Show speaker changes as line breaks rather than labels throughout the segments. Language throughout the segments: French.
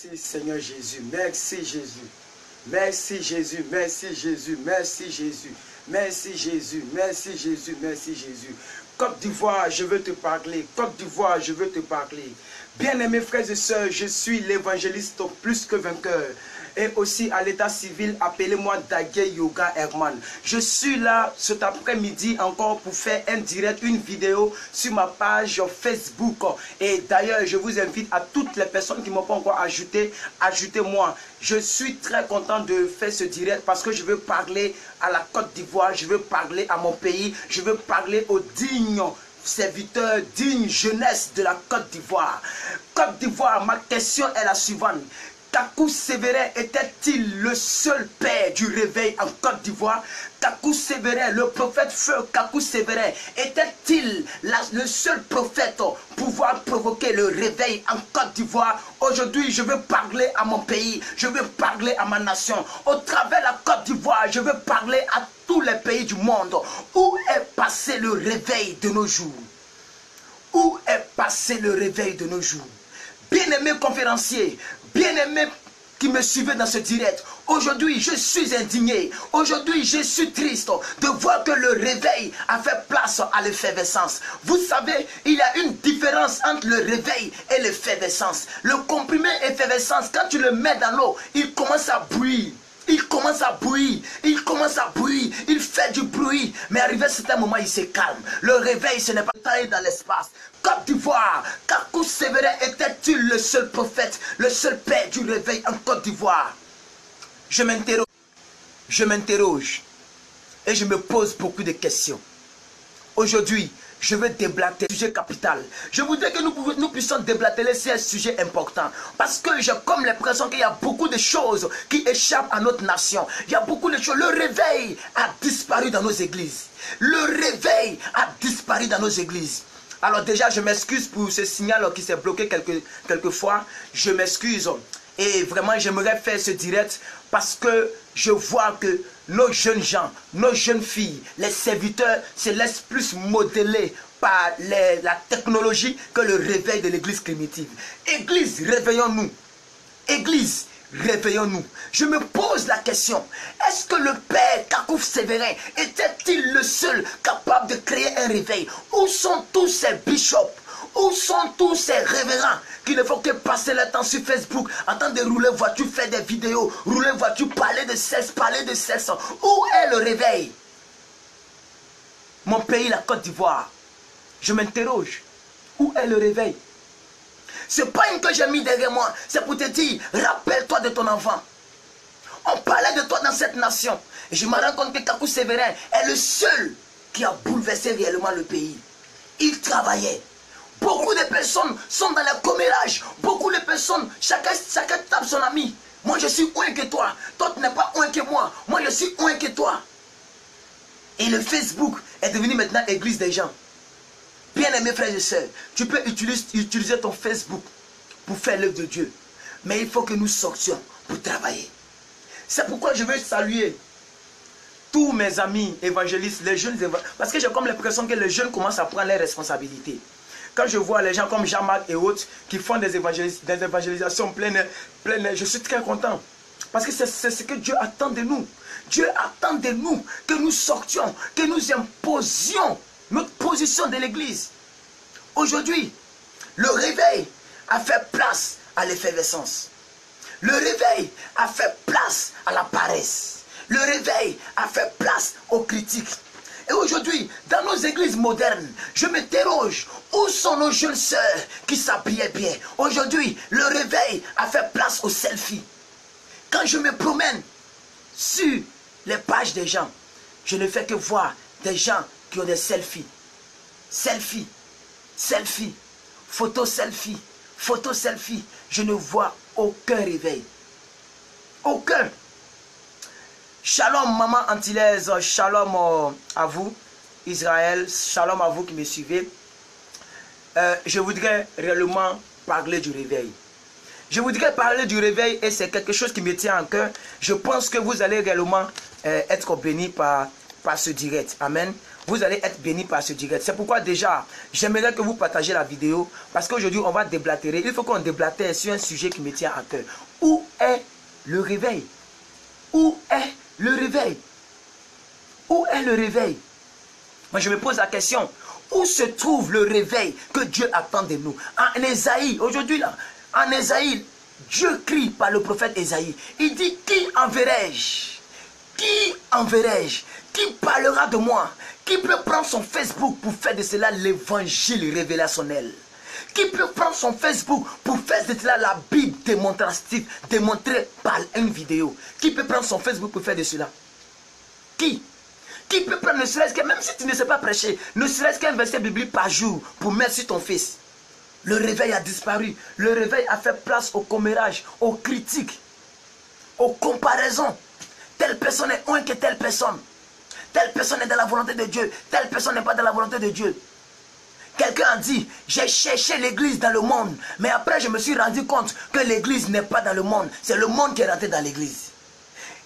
Merci Seigneur Jésus, merci Jésus, merci Jésus, merci Jésus, merci Jésus, merci Jésus, merci Jésus, merci Jésus. Côte d'Ivoire, je veux te parler. Côte d'Ivoire, je veux te parler. Bien-aimés frères et sœurs, je suis l'évangéliste plus que vainqueur. Et aussi à l'état civil, appelez-moi Dagué Yoga Herman. Je suis là cet après-midi encore pour faire un direct, une vidéo sur ma page Facebook. Et d'ailleurs, je vous invite à toutes les personnes qui ne m'ont pas encore ajouté, ajoutez-moi. Je suis très content de faire ce direct parce que je veux parler à la Côte d'Ivoire, je veux parler à mon pays, je veux parler aux dignes serviteurs, digne jeunesse de la Côte d'Ivoire. Côte d'Ivoire, ma question est la suivante. Kakou Sévérin était-il le seul père du réveil en Côte d'Ivoire? Kakou Sévérin, le prophète feu Kakou Sévérin, était-il le seul prophète pouvoir provoquer le réveil en Côte d'Ivoire? Aujourd'hui, je veux parler à mon pays, je veux parler à ma nation. Au travers de la Côte d'Ivoire, je veux parler à tous les pays du monde. Où est passé le réveil de nos jours? Où est passé le réveil de nos jours? Bien-aimés conférenciers, bien-aimés qui me suivez dans ce direct, aujourd'hui je suis indigné, aujourd'hui je suis triste de voir que le réveil a fait place à l'effervescence. Vous savez, il y a une différence entre le réveil et l'effervescence. Le comprimé effervescence, quand tu le mets dans l'eau, il commence à bouillir. Il commence à bouillir, il commence à bouillir, il fait du bruit. Mais arrivé à un certain moment, il se calme. Le réveil, ce n'est pas taillé dans l'espace. Côte d'Ivoire, Kakou Sévérin était-il le seul prophète, le seul père du réveil en Côte d'Ivoire? Je m'interroge et je me pose beaucoup de questions. Aujourd'hui, je veux déblater le sujet capital. Je voudrais que nous puissions déblater ces sujets importants. Parce que j'ai comme l'impression qu'il y a beaucoup de choses qui échappent à notre nation. Il y a beaucoup de choses. Le réveil a disparu dans nos églises. Le réveil a disparu dans nos églises. Alors déjà, je m'excuse pour ce signal qui s'est bloqué quelques fois. Je m'excuse. Et vraiment, j'aimerais faire ce direct parce que je vois que nos jeunes gens, nos jeunes filles, les serviteurs se laissent plus modeler par la technologie que le réveil de l'église primitive. Église, réveillons-nous. Église, réveillons-nous. Je me pose la question, est-ce que le père Kakou Sévérin était-il le seul capable de créer un réveil? Où sont tous ces bishops? Où sont tous ces révérends qui ne font que passer le temps sur Facebook en train de rouler voiture, faire des vidéos, rouler voiture, parler de sexe, Où est le réveil? Mon pays, la Côte d'Ivoire. Je m'interroge. Où est le réveil? Ce n'est pas une que j'ai mis derrière moi. C'est pour te dire, rappelle-toi de ton enfant. On parlait de toi dans cette nation. Et je me rends compte que Kakou Sévérin est le seul qui a bouleversé réellement le pays. Il travaillait. Beaucoup de personnes sont dans le commérage. Beaucoup de personnes, chacun tape son ami. Moi, je suis moins que toi. Toi, tu n'es pas moins que moi. Moi, je suis moins que toi. Et le Facebook est devenu maintenant église des gens. Bien-aimés frères et sœurs, tu peux utiliser ton Facebook pour faire l'œuvre de Dieu. Mais il faut que nous sortions pour travailler. C'est pourquoi je veux saluer tous mes amis évangélistes, les jeunes évangélistes. Parce que j'ai comme l'impression que les jeunes commencent à prendre leurs responsabilités. Quand je vois les gens comme Jean-Marc et autres qui font des évangélisations pleines, je suis très content. Parce que c'est ce que Dieu attend de nous. Dieu attend de nous que nous sortions, que nous imposions notre position de l'église. Aujourd'hui, le réveil a fait place à l'effervescence. Le réveil a fait place à la paresse. Le réveil a fait place aux critiques. Et aujourd'hui, dans nos églises modernes, je m'interroge, où sont nos jeunes sœurs qui s'habillaient bien? Aujourd'hui, le réveil a fait place aux selfies. Quand je me promène sur les pages des gens, je ne fais que voir des gens qui ont des selfies. Selfie, selfie, photo selfie, photo selfie. Je ne vois aucun réveil. Aucun. Shalom maman antillaise, shalom à vous Israël, shalom à vous qui me suivez. Je voudrais réellement parler du réveil. Je voudrais parler du réveil et c'est quelque chose qui me tient à cœur. Je pense que vous allez réellement être bénis par ce direct. Amen. vous allez être bénis par ce direct. C'est pourquoi déjà, j'aimerais que vous partagez la vidéo. Parce qu'aujourd'hui, on va déblatérer. Il faut qu'on déblatère sur un sujet qui me tient à cœur. Où est le réveil? Où est le réveil? Où est le réveil? Moi, je me pose la question. Où se trouve le réveil que Dieu attend de nous? En Ésaïe, aujourd'hui là, en Ésaïe, Dieu crie par le prophète Ésaïe. Il dit, qui enverrai-je? Qui enverrai-je? Qui parlera de moi? Qui peut prendre son Facebook pour faire de cela l'évangile révélationnel? Qui peut prendre son Facebook pour faire de cela la Bible démonstrative, démontrée par une vidéo? Qui peut prendre son Facebook pour faire de cela? Qui? Qui peut prendre ne serait-ce que, même si tu ne sais pas prêcher, ne serait-ce qu'un verset biblique par jour pour mettre sur ton fils? Le réveil a disparu. Le réveil a fait place au commérage, aux critiques, aux comparaisons. Telle personne est moins que telle personne. Telle personne est dans la volonté de Dieu. Telle personne n'est pas dans la volonté de Dieu. Quelqu'un a dit, j'ai cherché l'église dans le monde. Mais après, je me suis rendu compte que l'église n'est pas dans le monde. C'est le monde qui est rentré dans l'église.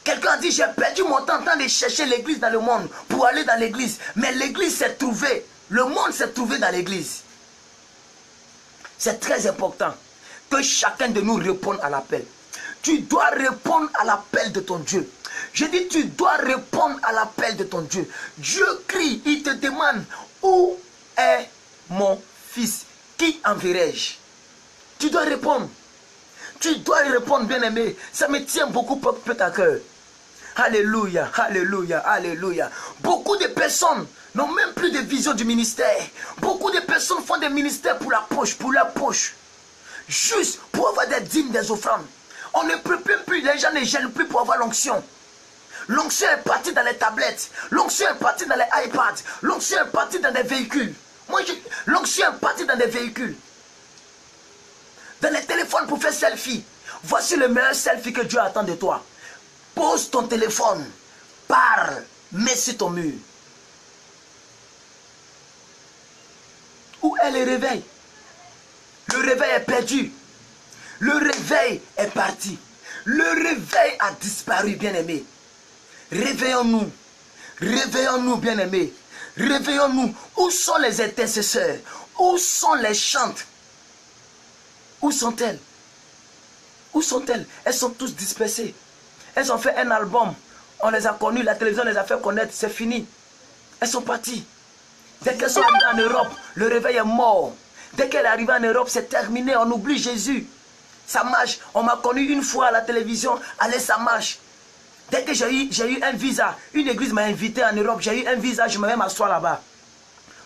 Quelqu'un a dit, j'ai perdu mon temps en train de chercher l'église dans le monde pour aller dans l'église. Mais l'église s'est trouvée. Le monde s'est trouvé dans l'église. C'est très important que chacun de nous réponde à l'appel. Tu dois répondre à l'appel de ton Dieu. Je dis, tu dois répondre à l'appel de ton Dieu. Dieu crie, il te demande, où est mon fils? Qui enverrai-je? Tu dois répondre. Tu dois répondre, bien-aimé. Ça me tient beaucoup à cœur. Alléluia, alléluia, alléluia. Beaucoup de personnes n'ont même plus de vision du ministère. Beaucoup de personnes font des ministères pour la poche, pour la poche. Juste pour avoir des dîmes, des offrandes. On ne peut plus, les gens ne gênent plus pour avoir l'onction. L'onction est partie dans les tablettes. L'onction est partie dans les iPads. L'onction est partie dans des véhicules. L'onction est partie dans des véhicules. Dans les téléphones pour faire selfie. Voici le meilleur selfie que Dieu attend de toi. Pose ton téléphone. Parle. Mets sur ton mur. Où est le réveil? Le réveil est perdu. Le réveil est parti. Le réveil a disparu, bien-aimé. Réveillons-nous. Réveillons-nous, bien-aimés. Réveillons-nous. Où sont les intercesseurs? Où sont les chantes? Où sont-elles? Où sont-elles? Elles sont toutes dispersées. Elles ont fait un album. On les a connues. La télévision les a fait connaître. C'est fini. Elles sont parties. Dès qu'elles sont arrivées en Europe, le réveil est mort. Dès qu'elle est arrivée en Europe, c'est terminé. On oublie Jésus. Ça marche. On m'a connu une fois à la télévision. Allez, ça marche. Dès que j'ai eu un visa, une église m'a invité en Europe, j'ai eu un visa, je me vais m'asseoir là-bas.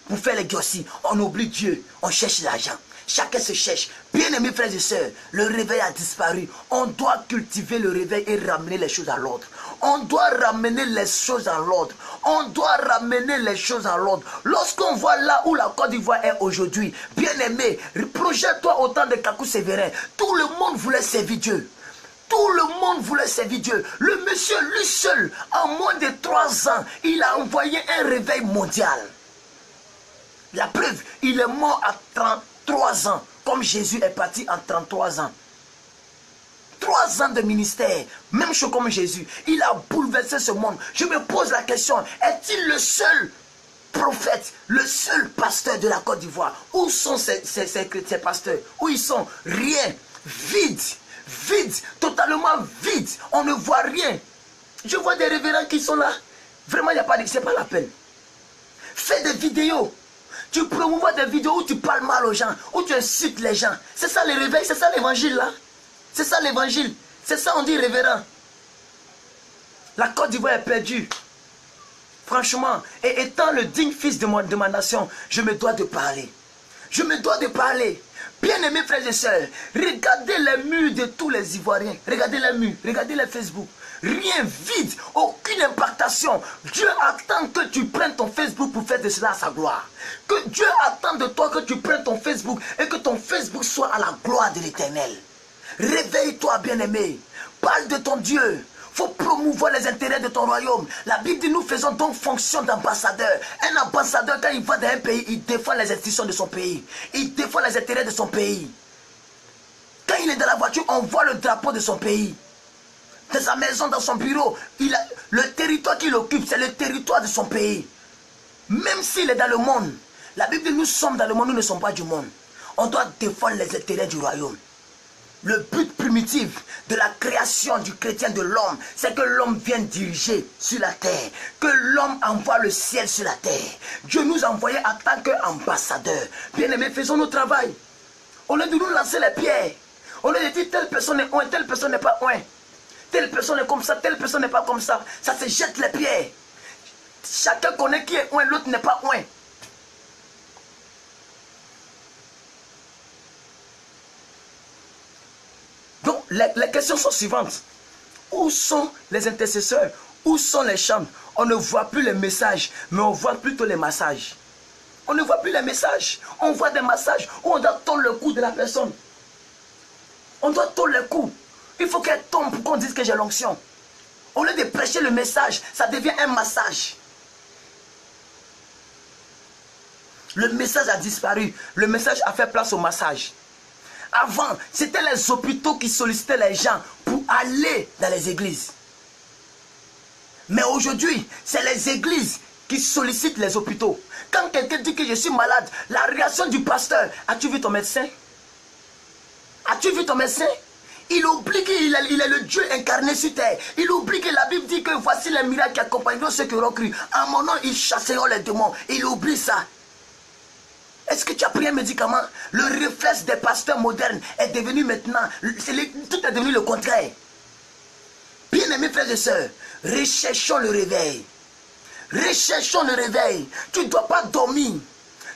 Pour faire les gossis, on oublie Dieu, on cherche l'argent. Chacun se cherche. Bien-aimés frères et sœurs, le réveil a disparu. On doit cultiver le réveil et ramener les choses à l'ordre. On doit ramener les choses à l'ordre. On doit ramener les choses à l'ordre. Lorsqu'on voit là où la Côte d'Ivoire est aujourd'hui, bien-aimé, projette-toi au temps de Kakou Sévérin. Tout le monde voulait servir Dieu. Tout le monde voulait servir Dieu. Le monsieur, lui seul, en moins de 3 ans, il a envoyé un réveil mondial. La preuve, il est mort à 33 ans, comme Jésus est parti en 33 ans. 3 ans de ministère, même chose comme Jésus. Il a bouleversé ce monde. Je me pose la question, est-il le seul prophète, le seul pasteur de la Côte d'Ivoire? Où sont ces pasteurs? Où ils sont? Rien, vide. Vide, totalement vide. On ne voit rien. Je vois des révérends qui sont là. Vraiment, il n'y a pas de... C'est pas la peine. Fais des vidéos. Tu promouvois des vidéos où tu parles mal aux gens, où tu insultes les gens. C'est ça le réveil, c'est ça l'évangile là. C'est ça l'évangile. C'est ça on dit révérend. La Côte d'Ivoire est perdue. Franchement, et étant le digne fils de ma nation, je me dois de parler. Je me dois de parler. Bien-aimés frères et sœurs, regardez les murs de tous les Ivoiriens. Regardez les murs, regardez les Facebook. Rien, vide, aucune impactation. Dieu attend que tu prennes ton Facebook pour faire de cela à sa gloire. Que Dieu attend de toi que tu prennes ton Facebook et que ton Facebook soit à la gloire de l'Éternel. Réveille-toi, bien-aimé. Parle de ton Dieu. Il faut promouvoir les intérêts de ton royaume. La Bible dit, nous faisons donc fonction d'ambassadeur. Un ambassadeur, quand il va dans un pays, il défend les institutions de son pays. Il défend les intérêts de son pays. Quand il est dans la voiture, on voit le drapeau de son pays. Dans sa maison, dans son bureau, le territoire qu'il occupe, c'est le territoire de son pays. Même s'il est dans le monde, la Bible dit nous sommes dans le monde, nous ne sommes pas du monde. On doit défendre les intérêts du royaume. Le but primitif de la création du chrétien, de l'homme, c'est que l'homme vienne diriger sur la terre. Que l'homme envoie le ciel sur la terre. Dieu nous a envoyés en tant qu'ambassadeurs. Bien-aimés, faisons notre travail. Au lieu de nous lancer les pierres, au lieu de dire telle personne est un, telle personne n'est pas un, telle personne est comme ça, telle personne n'est pas comme ça, ça se jette les pierres. Chacun connaît qui est un, l'autre n'est pas un. Donc, les questions sont suivantes. Où sont les intercesseurs? Où sont les chambres? On ne voit plus les messages, mais on voit plutôt les massages. On ne voit plus les messages. On voit des massages où on doit tondre le cou de la personne. On doit tondre le cou. Il faut qu'elle tombe pour qu'on dise que j'ai l'onction. Au lieu de prêcher le message, ça devient un massage. Le message a disparu. Le message a fait place au massage. Avant, c'était les hôpitaux qui sollicitaient les gens pour aller dans les églises. Mais aujourd'hui, c'est les églises qui sollicitent les hôpitaux. Quand quelqu'un dit que je suis malade, la réaction du pasteur, as-tu vu ton médecin? As-tu vu ton médecin? Il oublie qu'il est le Dieu incarné sur terre. Il oublie que la Bible dit que voici les miracles qui accompagneront ceux qui auront cru. En mon nom, ils chasseront les démons. Il oublie ça. Est-ce que tu as pris un médicament? Le réflexe des pasteurs modernes est devenu maintenant, tout est devenu le contraire. Bien-aimés frères et sœurs, recherchons le réveil. Recherchons le réveil. Tu ne dois pas dormir.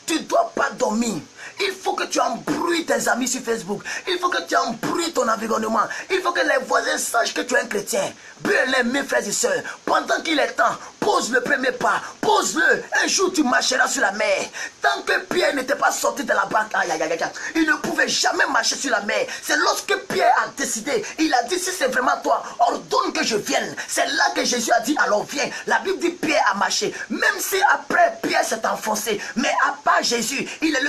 Tu ne dois pas dormir. Il faut que tu embrouilles tes amis sur Facebook. Il faut que tu embrouilles ton environnement. Il faut que les voisins sachent que tu es un chrétien. Bien mes frères et sœurs, pendant qu'il est temps, pose le premier pas. Pose-le. Un jour, tu marcheras sur la mer. Tant que Pierre n'était pas sorti de la barque, il ne pouvait jamais marcher sur la mer. C'est lorsque Pierre a décidé, il a dit, si c'est vraiment toi, ordonne que je vienne. C'est là que Jésus a dit, alors viens. La Bible dit, Pierre a marché. Même si après, Pierre s'est enfoncé. Mais à part Jésus, il est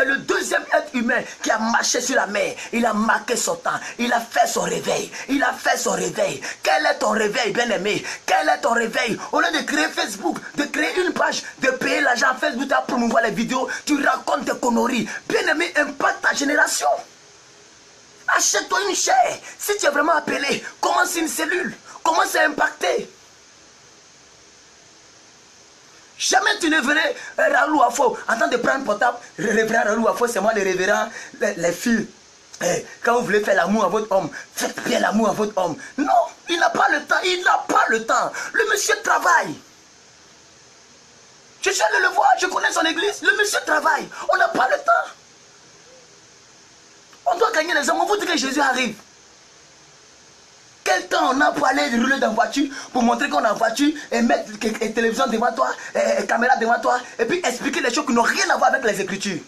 le deuxième être humain qui a marché sur la mer. Il a marqué son temps. Il a fait son réveil. Il a fait son réveil. Quel est ton réveil, bien-aimé? Quel est ton réveil? Au lieu de créer Facebook, de créer une page, de payer l'argent à Facebook à promouvoir les vidéos, tu racontes des conneries. Bien-aimé, impacte ta génération. Achète-toi une chair. Si tu es vraiment appelé, commence une cellule. Commence à impacter. Jamais tu ne verrais Raoul Afo en train de prendre portable. Le révérend Raoul Afo, c'est moi le révérend, les filles. Quand vous voulez faire l'amour à votre homme, faites bien l'amour à votre homme. Non, il n'a pas le temps, il n'a pas le temps. Le monsieur travaille. Je suis allé le voir, je connais son église. Le monsieur travaille, on n'a pas le temps. On doit gagner les hommes, on vous dit que Jésus arrive. Quel temps on a pour aller rouler dans la voiture, pour montrer qu'on est en voiture, et mettre une télévision devant toi, et caméra devant toi, et puis expliquer des choses qui n'ont rien à voir avec les Écritures.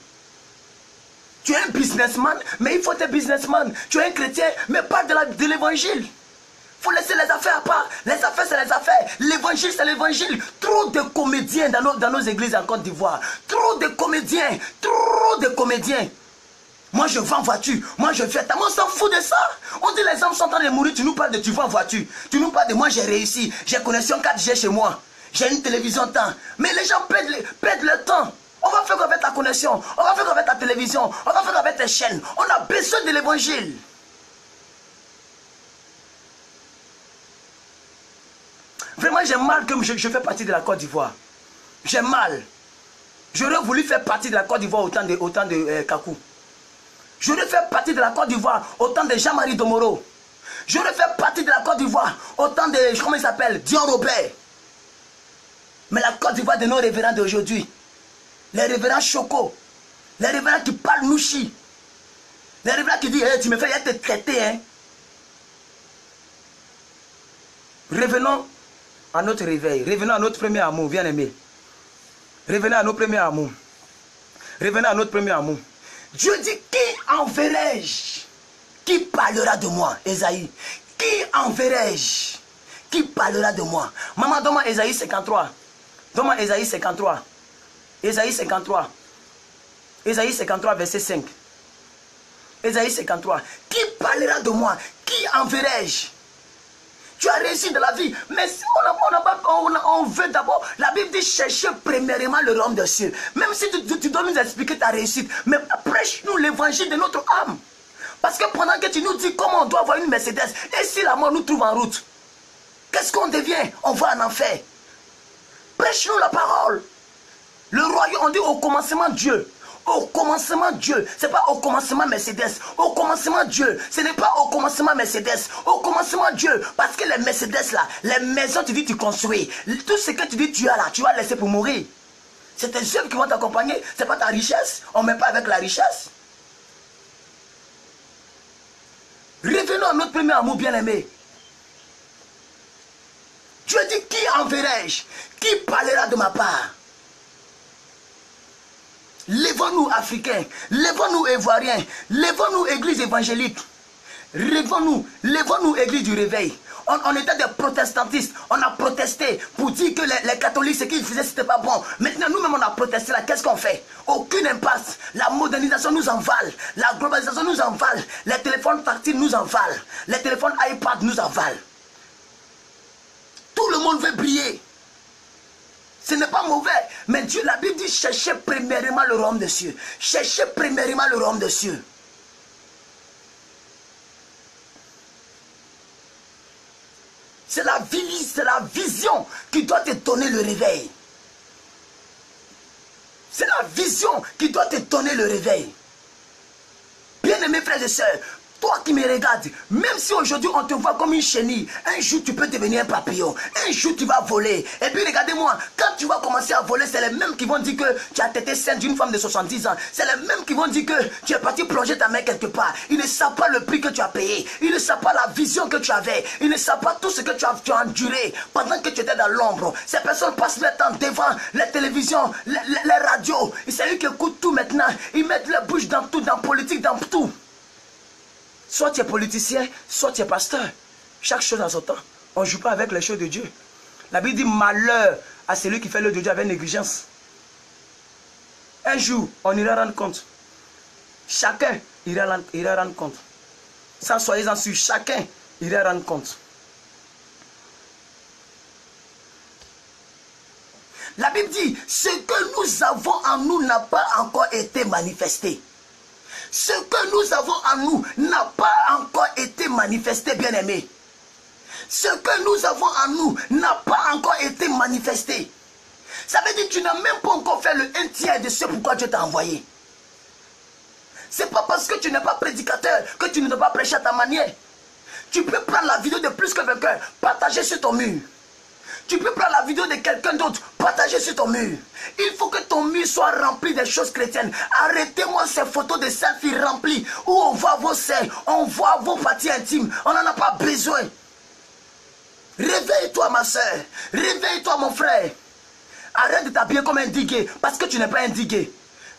Tu es un businessman, mais il faut être businessman. Tu es un chrétien, mais pas de l'évangile. Il faut laisser les affaires à part. Les affaires, c'est les affaires. L'évangile, c'est l'évangile. Trop de comédiens dans nos églises en Côte d'Ivoire. Trop de comédiens. Trop de comédiens. Moi, je vends voiture. Moi, je fais. Moi, on s'en fout de ça. On dit les hommes sont en train de mourir. Tu nous parles de tu vends voiture. Tu nous parles de moi, j'ai réussi. J'ai connexion 4G chez moi. J'ai une télévision temps. Mais les gens perdent le temps. On va faire avec ta connexion. On va faire avec ta télévision. On va faire avec tes chaînes. On a besoin de l'évangile. Vraiment, j'ai mal que je fais partie de la Côte d'Ivoire. J'ai mal. J'aurais voulu faire partie de la Côte d'Ivoire autant de Kakou. J'aurais fait partie de la Côte d'Ivoire autant de Jean-Marie Domoro. J'aurais fait partie de la Côte d'Ivoire autant de, comment il s'appelle, Dion Robert. Mais la Côte d'Ivoire de nos révérends d'aujourd'hui, les révérends Choco, les révérends qui parlent Nouchi, les révérends qui disent, hey, tu me fais être traité, hein. Revenons à notre réveil, revenons à notre premier amour, bien aimé. Revenons à notre premier amour. Revenons à notre premier amour. Dieu dit, qui enverrai-je? Qui parlera de moi? Esaïe. Qui enverrai-je? Qui parlera de moi? Maman, donne-moi Esaïe 53. Donne-moi Esaïe 53. Esaïe 53. Esaïe 53, verset 5. Esaïe 53. Qui parlera de moi? Qui enverrai-je? Tu as réussi dans la vie. Mais si on veut d'abord, la Bible dit chercher premièrement le royaume des cieux. Même si tu dois nous expliquer ta réussite, mais prêche-nous l'évangile de notre âme. Parce que pendant que tu nous dis comment on doit avoir une Mercedes, et si la mort nous trouve en route, qu'est-ce qu'on devient? On va en enfer. Prêche-nous la parole. Le royaume, on dit au commencement Dieu. Au commencement Dieu. Ce n'est pas au commencement Mercedes. Au commencement Dieu. Ce n'est pas au commencement Mercedes. Au commencement Dieu. Parce que les Mercedes là, les maisons tu dis tu construis. Tout ce que tu dis tu as là, tu vas laisser pour mourir. C'est tes œuvres qui vont t'accompagner. Ce n'est pas ta richesse. On ne met pas avec la richesse. Revenons à notre premier amour bien-aimé. Dieu dit, qui enverrai-je? Qui parlera de ma part? Lèvons-nous Africains, lèvons-nous Ivoiriens, lèvons-nous Église évangélique. Lèvons-nous Église du réveil. On était des protestantistes, on a protesté pour dire que les catholiques, ce qu'ils faisaient, c'était pas bon. Maintenant, nous-mêmes, on a protesté là, qu'est-ce qu'on fait? Aucune impasse. La modernisation nous envale, la globalisation nous envale, les téléphones tactiles nous envalent, les téléphones iPad nous envalent. Tout le monde veut briller. Ce n'est pas mauvais, mais Dieu, la Bible dit, cherchez premièrement le royaume des cieux. Cherchez premièrement le royaume des cieux. C'est la vision qui doit te donner le réveil. C'est la vision qui doit te donner le réveil. Bien-aimés frères et sœurs, toi qui me regardes, même si aujourd'hui on te voit comme une chenille, un jour tu peux devenir un papillon, un jour tu vas voler. Et puis regardez-moi, quand tu vas commencer à voler, c'est les mêmes qui vont dire que tu as été sainte d'une femme de 70 ans. C'est les mêmes qui vont dire que tu es parti plonger ta main quelque part. Ils ne savent pas le prix que tu as payé. Ils ne savent pas la vision que tu avais. Ils ne savent pas tout ce que tu as enduré pendant que tu étais dans l'ombre. Ces personnes passent leur temps devant les télévisions, les radios. C'est eux qui écoutent tout maintenant. Ils mettent leur bouche dans tout, dans la politique, dans tout. Soit tu es politicien, soit tu es pasteur. Chaque chose en son temps. On ne joue pas avec les choses de Dieu. La Bible dit malheur à celui qui fait l'œuvre de Dieu avec négligence. Un jour, on ira rendre compte. Chacun ira rendre compte. Ça, soyez-en sûrs, chacun ira rendre compte. La Bible dit, ce que nous avons en nous n'a pas encore été manifesté. Ce que nous avons en nous n'a pas encore été manifesté, bien-aimé. Ce que nous avons en nous n'a pas encore été manifesté. Ça veut dire que tu n'as même pas encore fait le 1/3 de ce pourquoi Dieu t'a envoyé. Ce n'est pas parce que tu n'es pas prédicateur que tu ne dois pas prêcher à ta manière. Tu peux prendre la vidéo de plus que vainqueur, partager sur ton mur. Tu peux prendre la vidéo de quelqu'un d'autre, partager sur ton mur. Il faut que ton mur soit rempli des choses chrétiennes. Arrêtez-moi ces photos de selfies remplies où on voit vos seins, on voit vos parties intimes. On n'en a pas besoin. Réveille-toi ma soeur, réveille-toi mon frère. Arrête de t'habiller comme un digué parce que tu n'es pas un digué.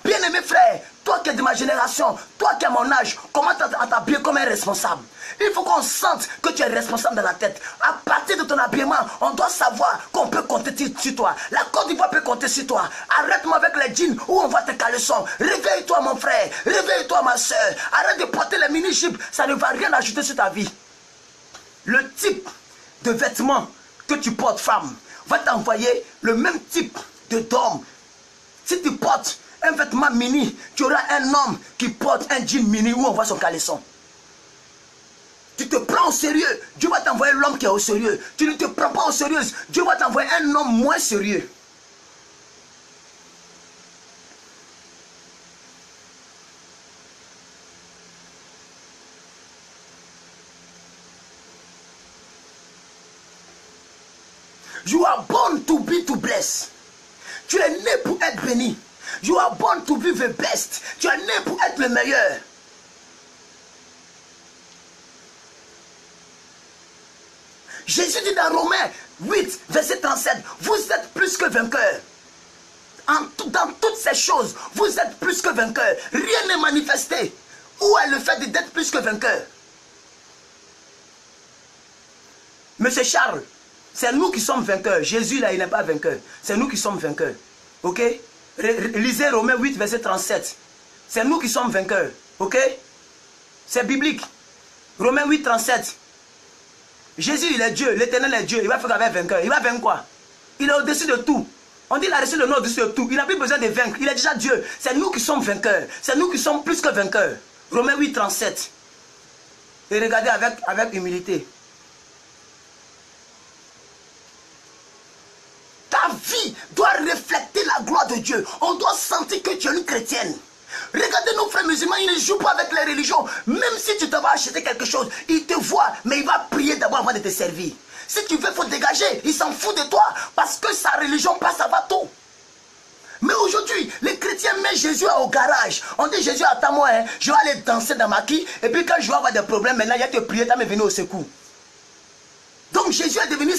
Bien-aimé frère, toi qui es de ma génération, toi qui es à mon âge, comment t'habiller comme un responsable? Il faut qu'on sente que tu es responsable dans la tête. À partir de ton habillement, on doit savoir qu'on peut compter sur toi. La Côte d'Ivoire peut compter sur toi. Arrête-moi avec les jeans où on voit tes caleçons. Réveille-toi mon frère, réveille-toi ma soeur. Arrête de porter les mini-jupes, ça ne va rien ajouter sur ta vie. Le type de vêtements que tu portes, femme, va t'envoyer le même type d'homme. Si tu portes un vêtement mini, tu auras un homme qui porte un jean mini où on voit son caleçon. Tu te prends au sérieux, Dieu va t'envoyer l'homme qui est au sérieux. Tu ne te prends pas au sérieux, Dieu va t'envoyer un homme moins sérieux. You are born to be to bless. Tu es né pour être béni. You are born to be the best. Tu es né pour être le meilleur. Jésus dit dans Romains 8, verset 37, vous êtes plus que vainqueurs. Dans toutes ces choses, vous êtes plus que vainqueurs. Rien n'est manifesté. Où est le fait d'être plus que vainqueur? Monsieur Charles, c'est nous qui sommes vainqueurs. Jésus, là, il n'est pas vainqueur. C'est nous qui sommes vainqueurs. Ok? Lisez Romains 8, verset 37. C'est nous qui sommes vainqueurs. Ok? C'est biblique. Romains 8, 37. Jésus, il est Dieu, l'Éternel est Dieu. Il va faire avec vainqueur. Il va vaincre quoi? Il est au-dessus de tout. On dit qu'il a reçu le nom au-dessus de tout. Il n'a plus besoin de vaincre. Il est déjà Dieu. C'est nous qui sommes vainqueurs. C'est nous qui sommes plus que vainqueurs. Romains 8, 37. Et regardez avec humilité. Ta vie doit refléter la gloire de Dieu. On doit sentir que tu es une chrétienne. Regardez nos frères musulmans, ils ne jouent pas avec les religions. Même si tu te vas acheter quelque chose, il te voit, mais il va prier d'abord avant de te servir. Si tu veux, il faut dégager. Il s'en fout de toi parce que sa religion passe à bateau. Mais aujourd'hui, les chrétiens mettent Jésus au garage. On dit Jésus, attends-moi, hein, je vais aller danser dans ma quille. Et puis quand je vais avoir des problèmes, maintenant, il y a te prier, tu vas me venir au secours. Donc Jésus est devenu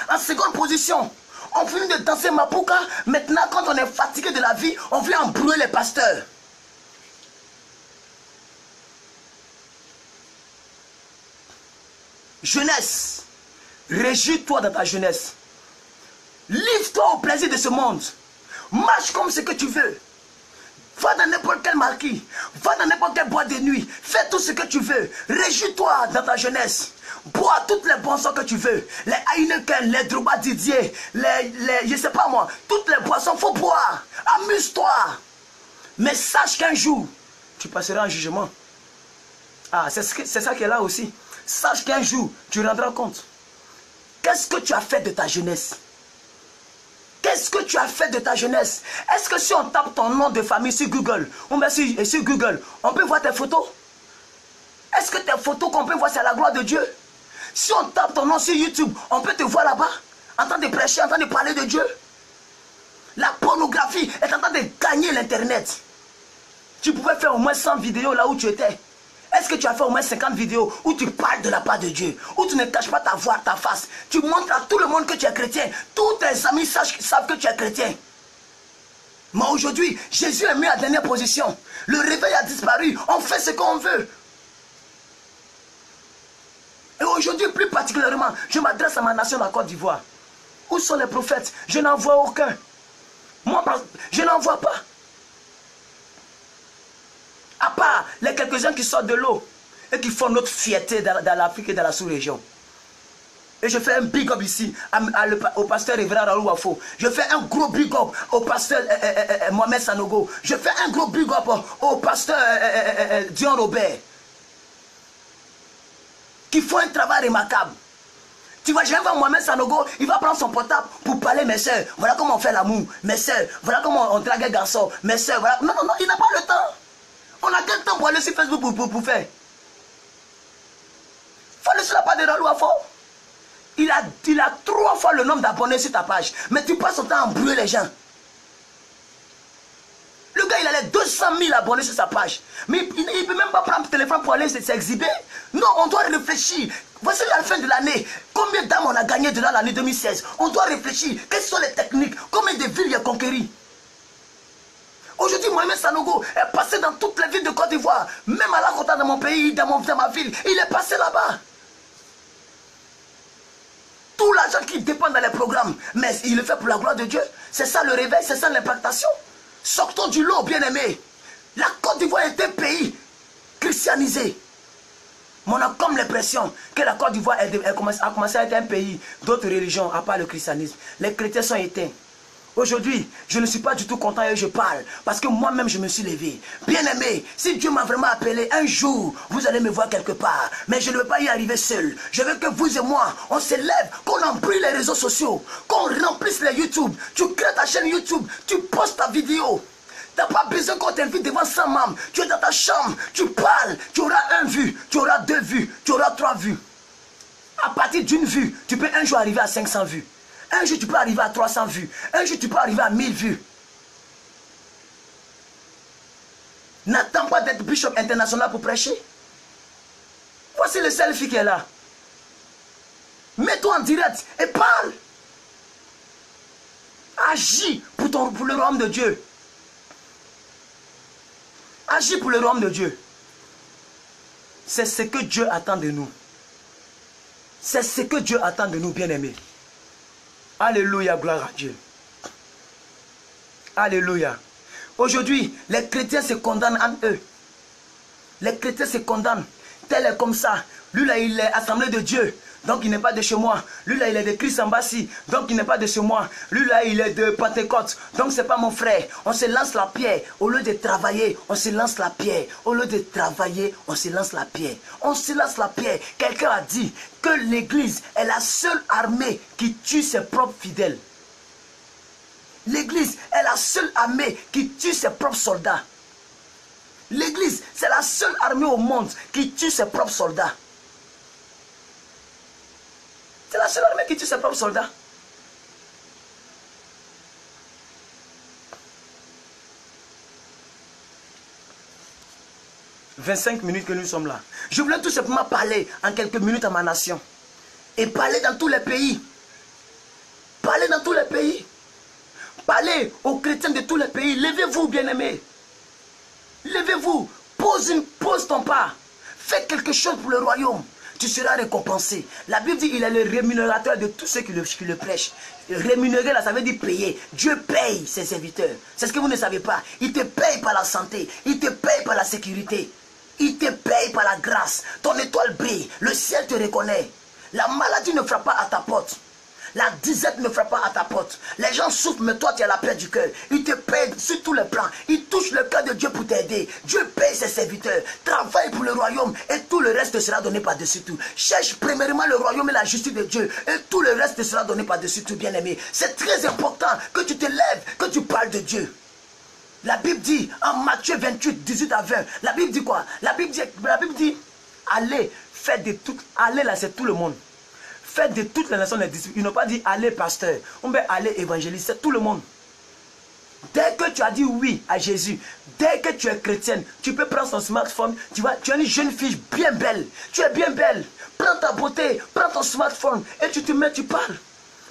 en seconde position. On finit de danser Mapuka. Maintenant, quand on est fatigué de la vie, on vient embrouiller les pasteurs. Jeunesse, réjouis-toi dans ta jeunesse. Livre-toi au plaisir de ce monde. Marche comme ce que tu veux. Va dans n'importe quel marquis. Va dans n'importe quelle boîte de nuit. Fais tout ce que tu veux. Réjouis-toi dans ta jeunesse. Bois toutes les boissons que tu veux. Les Heineken, les Drouba Didier, je sais pas moi. Toutes les boissons, faut boire. Amuse-toi. Mais sache qu'un jour, tu passeras en jugement. Ah, c'est ça qui est là aussi. Sache qu'un jour, tu rendras compte. Qu'est-ce que tu as fait de ta jeunesse? Qu'est-ce que tu as fait de ta jeunesse? Est-ce que si on tape ton nom de famille sur Google, on met sur Google, on peut voir tes photos? Est-ce que tes photos qu'on peut voir, c'est la gloire de Dieu? Si on tape ton nom sur YouTube, on peut te voir là-bas, en train de prêcher, en train de parler de Dieu. La pornographie est en train de gagner l'Internet. Tu pouvais faire au moins 100 vidéos là où tu étais. Est-ce que tu as fait au moins 50 vidéos où tu parles de la part de Dieu, où tu ne caches pas ta voix, ta face? Tu montres à tout le monde que tu es chrétien. Tous tes amis savent que tu es chrétien. Mais aujourd'hui, Jésus est mis à dernière position. Le réveil a disparu. On fait ce qu'on veut. Et aujourd'hui, plus particulièrement, je m'adresse à ma nation, la Côte d'Ivoire. Où sont les prophètes? Je n'en vois aucun. Moi, je n'en vois pas. À part les quelques-uns qui sortent de l'eau et qui font notre fierté dans l'Afrique et dans la sous-région. Et je fais un big up ici au pasteur Révérend Raoul Wafo. Je fais un gros big up au pasteur Mohamed Sanogo. Je fais un gros big up au pasteur Dion Robert. Qui font un travail remarquable. Tu vois, je vais voir Mohamed Sanogo, il va prendre son portable pour parler, mes soeurs. Voilà comment on fait l'amour. Mes soeurs, voilà comment on drague un garçon. Mes soeurs, voilà. Non, non, non, il n'a pas le temps. On a quel temps pour aller sur Facebook pour faire? Faut aller sur la page de Raoul Wafo. Il a 3 fois le nombre d'abonnés sur ta page. Mais tu passes ton temps à embrouiller les gens. Le gars, il a les 200 000 abonnés sur sa page. Mais il ne peut même pas prendre le téléphone pour aller s'exhiber. Non, on doit réfléchir. Voici la fin de l'année. Combien d'âmes on a gagné durant l'année 2016? On doit réfléchir. Quelles sont les techniques? Combien de villes il a conquéries? Aujourd'hui, Mohamed Sanogo est passé dans toutes les villes de Côte d'Ivoire. Même à la Côte dans mon pays, dans ma ville. Il est passé là-bas. Tout l'argent qui dépend dans les programmes. Mais il le fait pour la gloire de Dieu. C'est ça le réveil, c'est ça l'impactation. Sortons du lot, bien-aimés. La Côte d'Ivoire est un pays christianisé. Mais on a comme l'impression que la Côte d'Ivoire a commencé à être un pays d'autres religions, à part le christianisme. Les chrétiens sont éteints. Aujourd'hui, je ne suis pas du tout content et je parle. Parce que moi-même, je me suis levé. Bien-aimé, si Dieu m'a vraiment appelé, un jour, vous allez me voir quelque part. Mais je ne veux pas y arriver seul. Je veux que vous et moi, on se lève, qu'on embrouille les réseaux sociaux, qu'on remplisse les YouTube. Tu crées ta chaîne YouTube, tu postes ta vidéo. Tu n'as pas besoin qu'on t'invite devant 100 membres. Tu es dans ta chambre, tu parles, tu auras 1 vue, tu auras 2 vues, tu auras 3 vues. À partir d'une vue, tu peux un jour arriver à 500 vues. Un jour, tu peux arriver à 300 vues. Un jour, tu peux arriver à 1000 vues. N'attends pas d'être bishop international pour prêcher. Voici le selfie qui est là. Mets-toi en direct et parle. Agis pour le royaume de Dieu. Agis pour le royaume de Dieu. C'est ce que Dieu attend de nous. C'est ce que Dieu attend de nous, bien-aimés. Alléluia, gloire à Dieu. Alléluia. Aujourd'hui, les chrétiens se condamnent entre eux. Les chrétiens se condamnent. Tel est comme ça. Lui là, il est assemblé de Dieu. donc il n'est pas de chez moi. Lui là, il est de Christ Embassy, donc il n'est pas de chez moi. Lui là, il est de Pentecôte, donc c'est pas mon frère. On se lance la pierre. Au lieu de travailler, on se lance la pierre. Au lieu de travailler, on se lance la pierre. On se lance la pierre. Quelqu'un a dit que l'église est la seule armée qui tue ses propres fidèles. L'église est la seule armée qui tue ses propres soldats. L'église, c'est la seule armée au monde qui tue ses propres soldats. C'est la seule armée qui tue ses propres soldats. « 25 minutes que nous sommes là. Je voulais tout simplement parler en quelques minutes à ma nation. Et parler dans tous les pays. Parler dans tous les pays. Parlez aux chrétiens de tous les pays. Levez-vous, bien-aimés. Levez-vous. Pose ton pas. Fais quelque chose pour le royaume. Tu seras récompensé. La Bible dit qu'il est le rémunérateur de tous ceux qui le prêchent. Rémunérer, là, ça veut dire payer. Dieu paye ses serviteurs. C'est ce que vous ne savez pas. Il te paye par la santé. Il te paye par la sécurité. Il te paye par la grâce. Ton étoile brille. Le ciel te reconnaît. La maladie ne frappe pas à ta porte. La disette ne frappe pas à ta porte. Les gens souffrent, mais toi, tu as la paix du cœur. Il te paye sur tous les plans. Il touche le cœur de Dieu pour t'aider. Dieu paye ses serviteurs. Travaille pour le royaume et tout le reste te sera donné par-dessus tout. Cherche premièrement le royaume et la justice de Dieu et tout le reste te sera donné par-dessus tout, bien-aimé. C'est très important que tu te lèves, que tu parles de Dieu. La Bible dit, en Matthieu 28, 18 à 20, la Bible dit quoi? La Bible dit, allez, faites de tout. Allez là, c'est tout le monde. Faites de toutes les nations des disciples. Ils n'ont pas dit allez pasteur, on va aller évangéliste, c'est tout le monde. Dès que tu as dit oui à Jésus, dès que tu es chrétienne, tu peux prendre ton smartphone, tu es une jeune fille bien belle, tu es bien belle, prends ta beauté, prends ton smartphone et tu te mets, tu parles.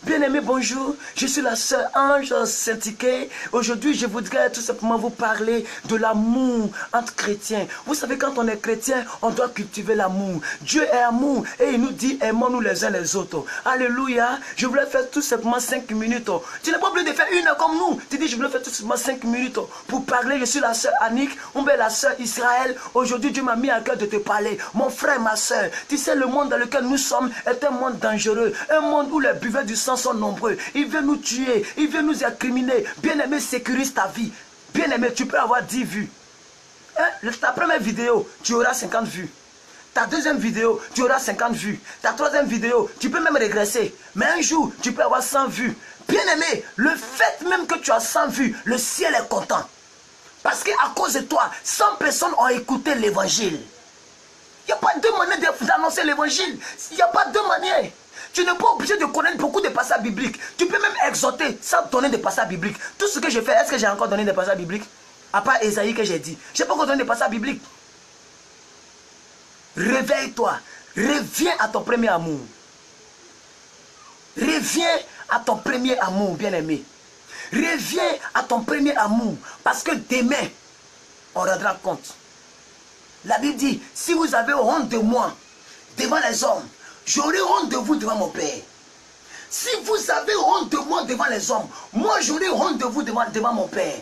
Bien-aimé, bonjour, je suis la sœur Ange Saint-Tiquet. Aujourd'hui, je voudrais tout simplement vous parler de l'amour entre chrétiens. Vous savez, quand on est chrétien, on doit cultiver l'amour. Dieu est amour et il nous dit aimons-nous les uns les autres. Alléluia. Je voulais faire tout simplement 5 minutes. Tu n'es pas obligé de faire 1 heure comme nous. Tu dis, je voulais faire tout simplement 5 minutes pour parler. Je suis la sœur Annick, on est la sœur Israël. Aujourd'hui, Dieu m'a mis à cœur de te parler. Mon frère, ma sœur, tu sais, le monde dans lequel nous sommes est un monde dangereux. Un monde où les buveurs du sang sont nombreux. Il veut nous tuer, il veut nous incriminer. Bien-aimé, sécurise ta vie. Bien-aimé, tu peux avoir 10 vues. Hein? Ta première vidéo, tu auras 50 vues. Ta deuxième vidéo, tu auras 50 vues. Ta troisième vidéo, tu peux même régresser. Mais un jour, tu peux avoir 100 vues. Bien-aimé, le fait même que tu as 100 vues, le ciel est content. Parce qu'à cause de toi, 100 personnes ont écouté l'évangile. Il n'y a pas deux manières d'annoncer l'évangile. Il n'y a pas deux manières. Tu n'es pas obligé de connaître beaucoup de passages bibliques. Tu peux même exhorter sans donner des passages bibliques. Tout ce que je fais, est-ce que j'ai encore donné des passages bibliques? À part Esaïe que j'ai dit. Je n'ai pas encore donné des passages bibliques. Réveille-toi. Reviens à ton premier amour. Reviens à ton premier amour, bien-aimé. Reviens à ton premier amour. Parce que demain, on rendra compte. La Bible dit, si vous avez honte de moi, devant les hommes, j'aurai honte de vous devant mon Père. Si vous avez honte de moi devant les hommes, moi j'aurai honte de vous devant mon Père.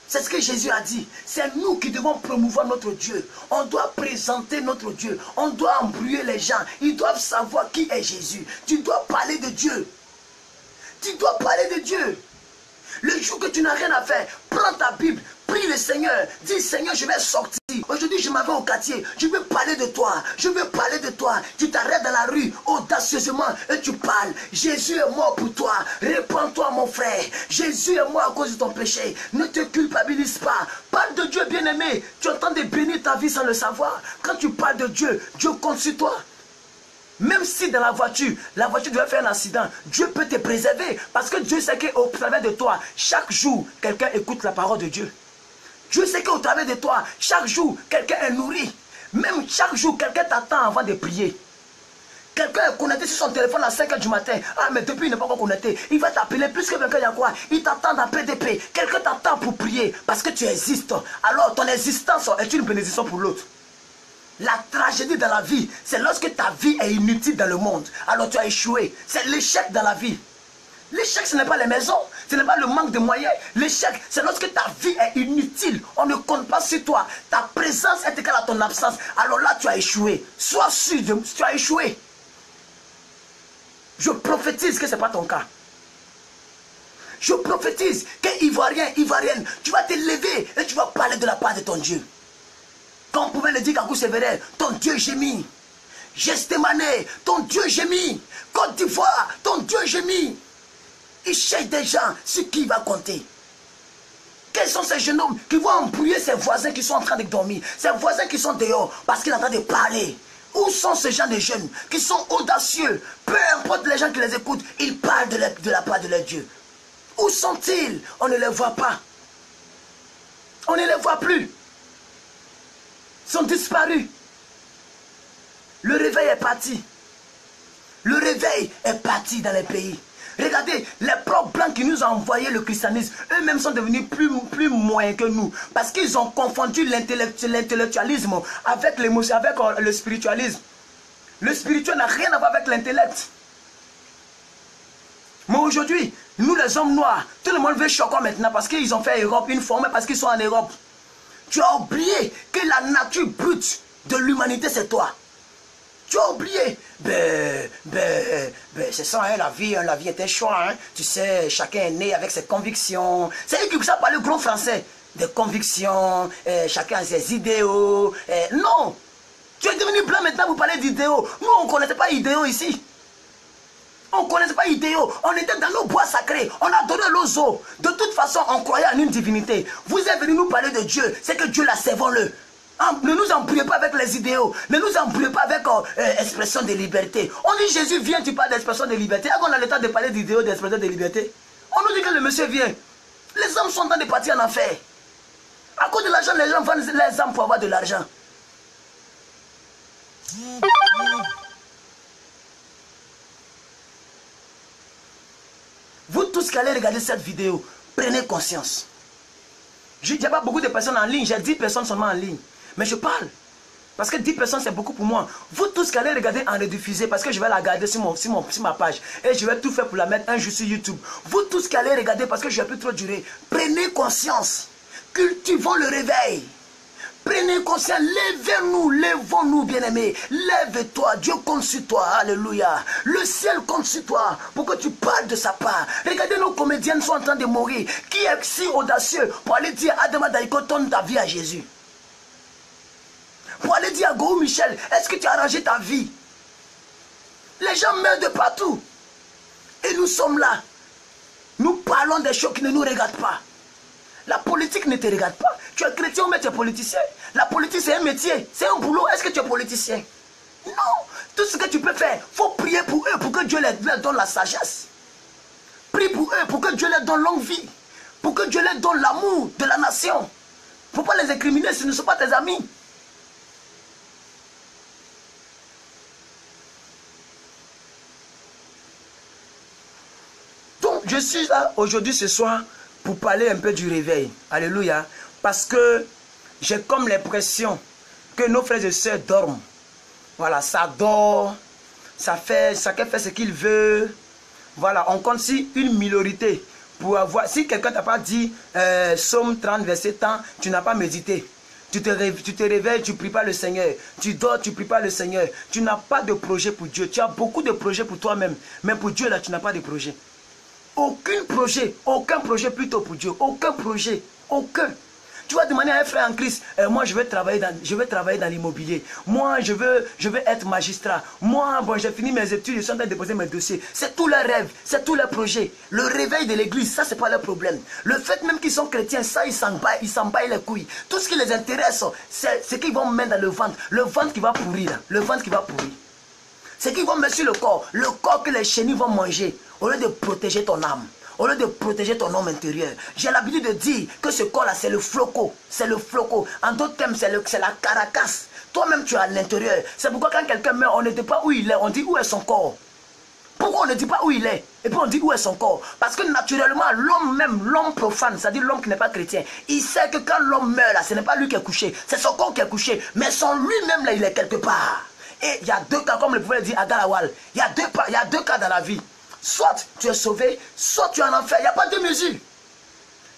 C'est ce que Jésus a dit. C'est nous qui devons promouvoir notre Dieu. On doit présenter notre Dieu. On doit embrouiller les gens. Ils doivent savoir qui est Jésus. Tu dois parler de Dieu. Tu dois parler de Dieu. Le jour que tu n'as rien à faire, prends ta Bible, prie le Seigneur, dis Seigneur, je vais sortir. Aujourd'hui, je m'en vais au quartier, je veux parler de toi, je veux parler de toi. Tu t'arrêtes dans la rue audacieusement et tu parles. Jésus est mort pour toi, répands-toi mon frère. Jésus est mort à cause de ton péché. Ne te culpabilise pas. Parle de Dieu, bien-aimé. Tu entends de bénir ta vie sans le savoir. Quand tu parles de Dieu, Dieu compte sur toi. Même si dans la voiture doit faire un accident, Dieu peut te préserver. Parce que Dieu sait qu'au travers de toi, chaque jour, quelqu'un écoute la parole de Dieu. Dieu sait qu'au travers de toi, chaque jour, quelqu'un est nourri. Même chaque jour, quelqu'un t'attend avant de prier. Quelqu'un est connecté sur son téléphone à 5 h du matin. Ah, mais depuis, il n'est pas encore connecté. Il va t'appeler plus que quelqu'un, il y a quoi? Il t'attend dans PDP. Quelqu'un t'attend pour prier parce que tu existes. Alors, ton existence est une bénédiction pour l'autre. La tragédie dans la vie, c'est lorsque ta vie est inutile dans le monde. Alors tu as échoué. C'est l'échec dans la vie. L'échec, ce n'est pas les maisons, ce n'est pas le manque de moyens. L'échec, c'est lorsque ta vie est inutile. On ne compte pas sur toi. Ta présence est égale à ton absence. Alors là, tu as échoué. Sois sûr, tu as échoué. prophétise que ce n'est pas ton cas. Je prophétise que Ivoirien, Ivoirienne, tu vas te lever et tu vas parler de la part de ton Dieu. Quand on pouvait le dire Kagou Sévérin, ton Dieu gémit. Gestemané, ton Dieu gémit. Côte d'Ivoire, ton Dieu gémit. Il cherche des gens sur qui il va compter. Quels sont ces jeunes hommes qui vont embrouiller ses voisins qui sont en train de dormir, ses voisins qui sont dehors parce qu'il est en train de parler? Où sont ces gens de jeunes qui sont audacieux? Peu importe les gens qui les écoutent, ils parlent de la part de leur Dieu. Où sont-ils? On ne les voit pas. On ne les voit plus. Ils sont disparus. Le réveil est parti. Le réveil est parti dans les pays. Regardez, les propres blancs qui nous ont envoyé le christianisme, eux-mêmes sont devenus plus moyens que nous. Parce qu'ils ont confondu l'intellectualisme avec l'émotion, avec le spiritualisme. Le spirituel n'a rien à voir avec l'intellect. Mais aujourd'hui, nous les hommes noirs, tout le monde veut choquer maintenant parce qu'ils ont fait Europe une fois, mais parce qu'ils sont en Europe. Tu as oublié que la nature brute de l'humanité, c'est toi. Tu as oublié. C'est ça, hein, la vie est un choix. Hein. Tu sais, chacun est né avec ses convictions. C'est eux qui savent parler gros français. Des convictions, chacun a ses idéaux. Non, tu es devenu blanc maintenant, vous parlez d'idéaux. Nous, on ne connaissait pas idéaux ici. On ne connaissait pas idéaux. On était dans nos bois sacrés. On adorait l'ozo. De toute façon, on croyait en une divinité. Vous êtes venu nous parler de Dieu. C'est que Dieu, là, servons-le. Ne nous embrouillez pas avec les idéaux. Ne nous embrouillez pas avec expression de liberté. On dit Jésus vient, tu parles d'expression de liberté. Est-ce qu'on a le temps de parler d'idéaux, d'expression de liberté? On nous dit que le monsieur vient. Les hommes sont en train de partir en enfer. À cause de l'argent, les gens vendent les âmes pour avoir de l'argent. Vous tous qui allez regarder cette vidéo, prenez conscience. Il n'y a pas beaucoup de personnes en ligne, j'ai 10 personnes seulement en ligne. Mais je parle. Parce que 10 personnes, c'est beaucoup pour moi. Vous tous qui allez regarder en rediffusé, parce que je vais la garder sur ma page. Et je vais tout faire pour la mettre un jour sur YouTube. Vous tous qui allez regarder, parce que je ne vais plus trop durer, prenez conscience. Cultivons le réveil. Prenez conscience, levez-nous, levons-nous, bien-aimés. Lève-toi, Dieu compte sur toi, alléluia. Le ciel compte sur toi pour que tu parles de sa part. Regardez, nos comédiennes sont en train de mourir. Qui est si audacieux pour aller dire à Adama Daïko, donne ta vie à Jésus? Pour aller dire à Gourou Michel, est-ce que tu as arrangé ta vie? Les gens meurent de partout. Et nous sommes là. Nous parlons des choses qui ne nous regardent pas. La politique ne te regarde pas. Tu es chrétien ou tu es politicien. La politique, c'est un métier, c'est un boulot. Est-ce que tu es politicien? Non. Tout ce que tu peux faire, il faut prier pour eux, pour que Dieu leur donne la sagesse. Prie pour eux, pour que Dieu leur donne longue vie. Pour que Dieu leur donne l'amour de la nation. Il ne faut pas les incriminer, ce ne sont pas tes amis. Donc, je suis là aujourd'hui, ce soir, pour parler un peu du réveil. Alléluia. Parce que j'ai comme l'impression que nos frères et sœurs dorment. Voilà, ça dort. Chacun fait ce qu'il veut. Voilà, on compte si une minorité pour avoir... Si quelqu'un t'a pas dit Psaume 30, verset 100, tu n'as pas médité. Tu te réveilles, tu ne pries pas le Seigneur. Tu dors, tu ne pries pas le Seigneur. Tu n'as pas de projet pour Dieu. Tu as beaucoup de projets pour toi-même. Mais pour Dieu, là, tu n'as pas de projet. Aucun projet plutôt pour Dieu. Aucun projet. Aucun. Tu vas demander à un frère en Christ, moi je vais travailler dans l'immobilier. Moi je veux être magistrat. Moi, bon, j'ai fini mes études, je suis en train de déposer mes dossiers. C'est tous leurs rêves, c'est tous leurs projets. Le réveil de l'église, ça c'est pas leur problème. Le fait même qu'ils sont chrétiens, ça ils s'en baillent les couilles. Tout ce qui les intéresse, c'est ce qu'ils vont mettre dans le ventre qui va pourrir. Le ventre qui va pourrir. C'est qu'ils vont mettre sur le corps que les chenilles vont manger, au lieu de protéger ton âme. Au lieu de protéger ton homme intérieur. J'ai l'habitude de dire que ce corps-là, c'est le floco. C'est le floco. En d'autres termes, c'est la caracasse. Toi-même, tu es à l'intérieur. C'est pourquoi quand quelqu'un meurt, on ne dit pas où il est. On dit où est son corps. Pourquoi on ne dit pas où il est? Et puis on dit où est son corps? Parce que naturellement, l'homme même, l'homme profane, c'est-à-dire l'homme qui n'est pas chrétien, il sait que quand l'homme meurt, là, ce n'est pas lui qui est couché. C'est son corps qui est couché. Mais son lui-même, là, il est quelque part. Et il y a deux cas, comme le pouvait dire à Galawal. Il y a deux cas dans la vie. Soit tu es sauvé, soit tu es en enfer. Il n'y a pas de mesure.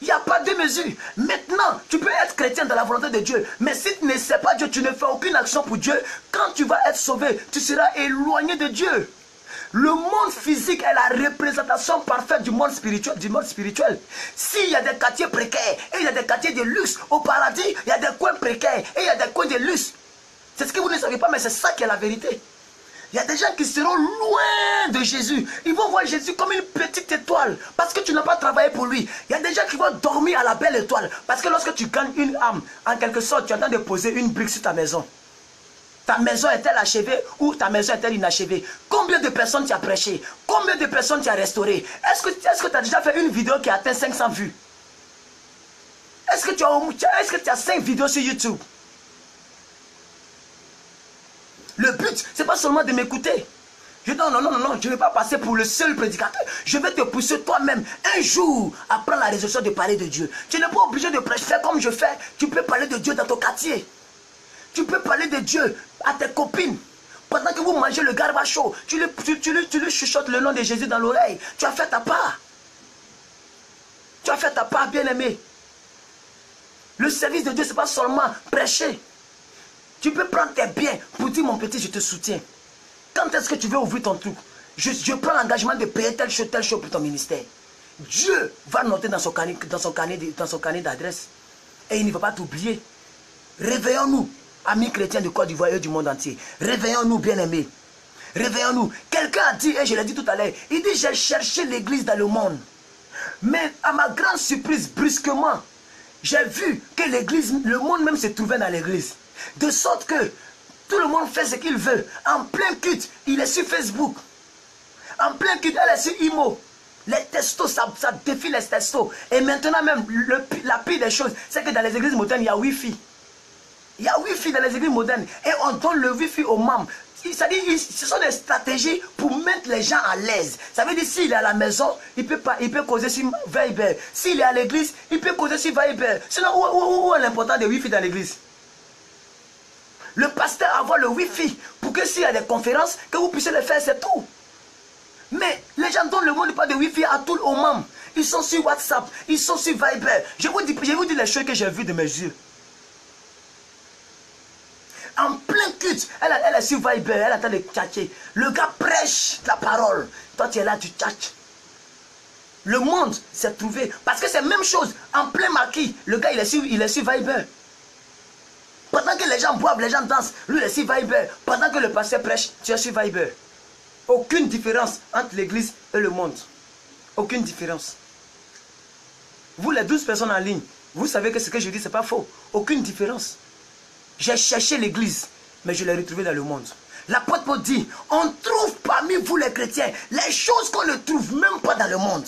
Il n'y a pas de mesure. Maintenant, tu peux être chrétien dans la volonté de Dieu. Mais si tu ne sais pas Dieu, tu ne fais aucune action pour Dieu. Quand tu vas être sauvé, tu seras éloigné de Dieu. Le monde physique est la représentation parfaite du monde spirituel. S'il y a des quartiers précaires et il y a des quartiers de luxe, au paradis, il y a des coins précaires et il y a des coins de luxe. C'est ce que vous ne savez pas, mais c'est ça qui est la vérité. Il y a des gens qui seront loin de Jésus. Ils vont voir Jésus comme une petite étoile parce que tu n'as pas travaillé pour lui. Il y a des gens qui vont dormir à la belle étoile parce que lorsque tu gagnes une âme, en quelque sorte, tu es en train de poser une brique sur ta maison. Ta maison est-elle achevée ou ta maison est-elle inachevée? Combien de personnes tu as prêché? Combien de personnes tu as restauré? Est-ce que tu as déjà fait une vidéo qui a atteint 500 vues? Est-ce que tu as 5 vidéos sur YouTube? Le but, ce n'est pas seulement de m'écouter. Je dis non, je ne vais pas passer pour le seul prédicateur. Je vais te pousser toi-même un jour à prendre la résolution de parler de Dieu. Tu n'es pas obligé de prêcher comme je fais. Tu peux parler de Dieu dans ton quartier. Tu peux parler de Dieu à tes copines. Pendant que vous mangez le garba chaud, tu lui chuchotes le nom de Jésus dans l'oreille. Tu as fait ta part. Tu as fait ta part, bien-aimé. Le service de Dieu, ce n'est pas seulement prêcher. Tu peux prendre tes biens pour dire, mon petit, je te soutiens. Quand est-ce que tu veux ouvrir ton truc? Je prends l'engagement de payer telle chose pour ton ministère. Dieu va noter dans son carnet d'adresse. Et il ne va pas t'oublier. Réveillons-nous, amis chrétiens du Côte d'Ivoire et du monde entier. Réveillons-nous, bien-aimés. Réveillons-nous. Quelqu'un a dit, et je l'ai dit tout à l'heure, il dit, j'ai cherché l'église dans le monde. Mais à ma grande surprise, brusquement, j'ai vu que l'église, le monde même se trouvait dans l'église. De sorte que tout le monde fait ce qu'il veut. En plein culte, il est sur Facebook. En plein culte, elle est sur Imo. Les testos, ça défie les testos. Et maintenant même, la pire des choses, c'est que dans les églises modernes, il y a Wi-Fi. Il y a Wi-Fi dans les églises modernes. Et on donne le Wi-Fi aux membres. C'est-à-dire, ce sont des stratégies pour mettre les gens à l'aise. Ça veut dire, s'il est à la maison, il peut causer sur Viber. S'il est à l'église, il peut causer sur Viber. Sinon, où est l'importance de Wi-Fi dans l'église? Le pasteur avoir le Wi-Fi pour que s'il y a des conférences, que vous puissiez le faire, c'est tout. Mais les gens donnent le mot pas de Wi-Fi à tous aux membres. Ils sont sur WhatsApp, ils sont sur Viber. Je vous dis les choses que j'ai vues de mes yeux. En plein culte, elle est sur Viber, elle attend de tchatcher. Le gars prêche la parole. Toi, tu es là, tu tchatches. Le monde s'est trouvé. Parce que c'est la même chose. En plein maquis, le gars, il est sur Viber. Pendant que les gens boivent, les gens dansent, lui, il est sur Viber. Pendant que le pasteur prêche, tu es sur Viber. Aucune différence entre l'église et le monde. Aucune différence. Vous, les 12 personnes en ligne, vous savez que ce que je dis, ce n'est pas faux. Aucune différence. J'ai cherché l'église, mais je l'ai retrouvée dans le monde. L'apôtre Paul dit, on trouve parmi vous les chrétiens les choses qu'on ne trouve même pas dans le monde.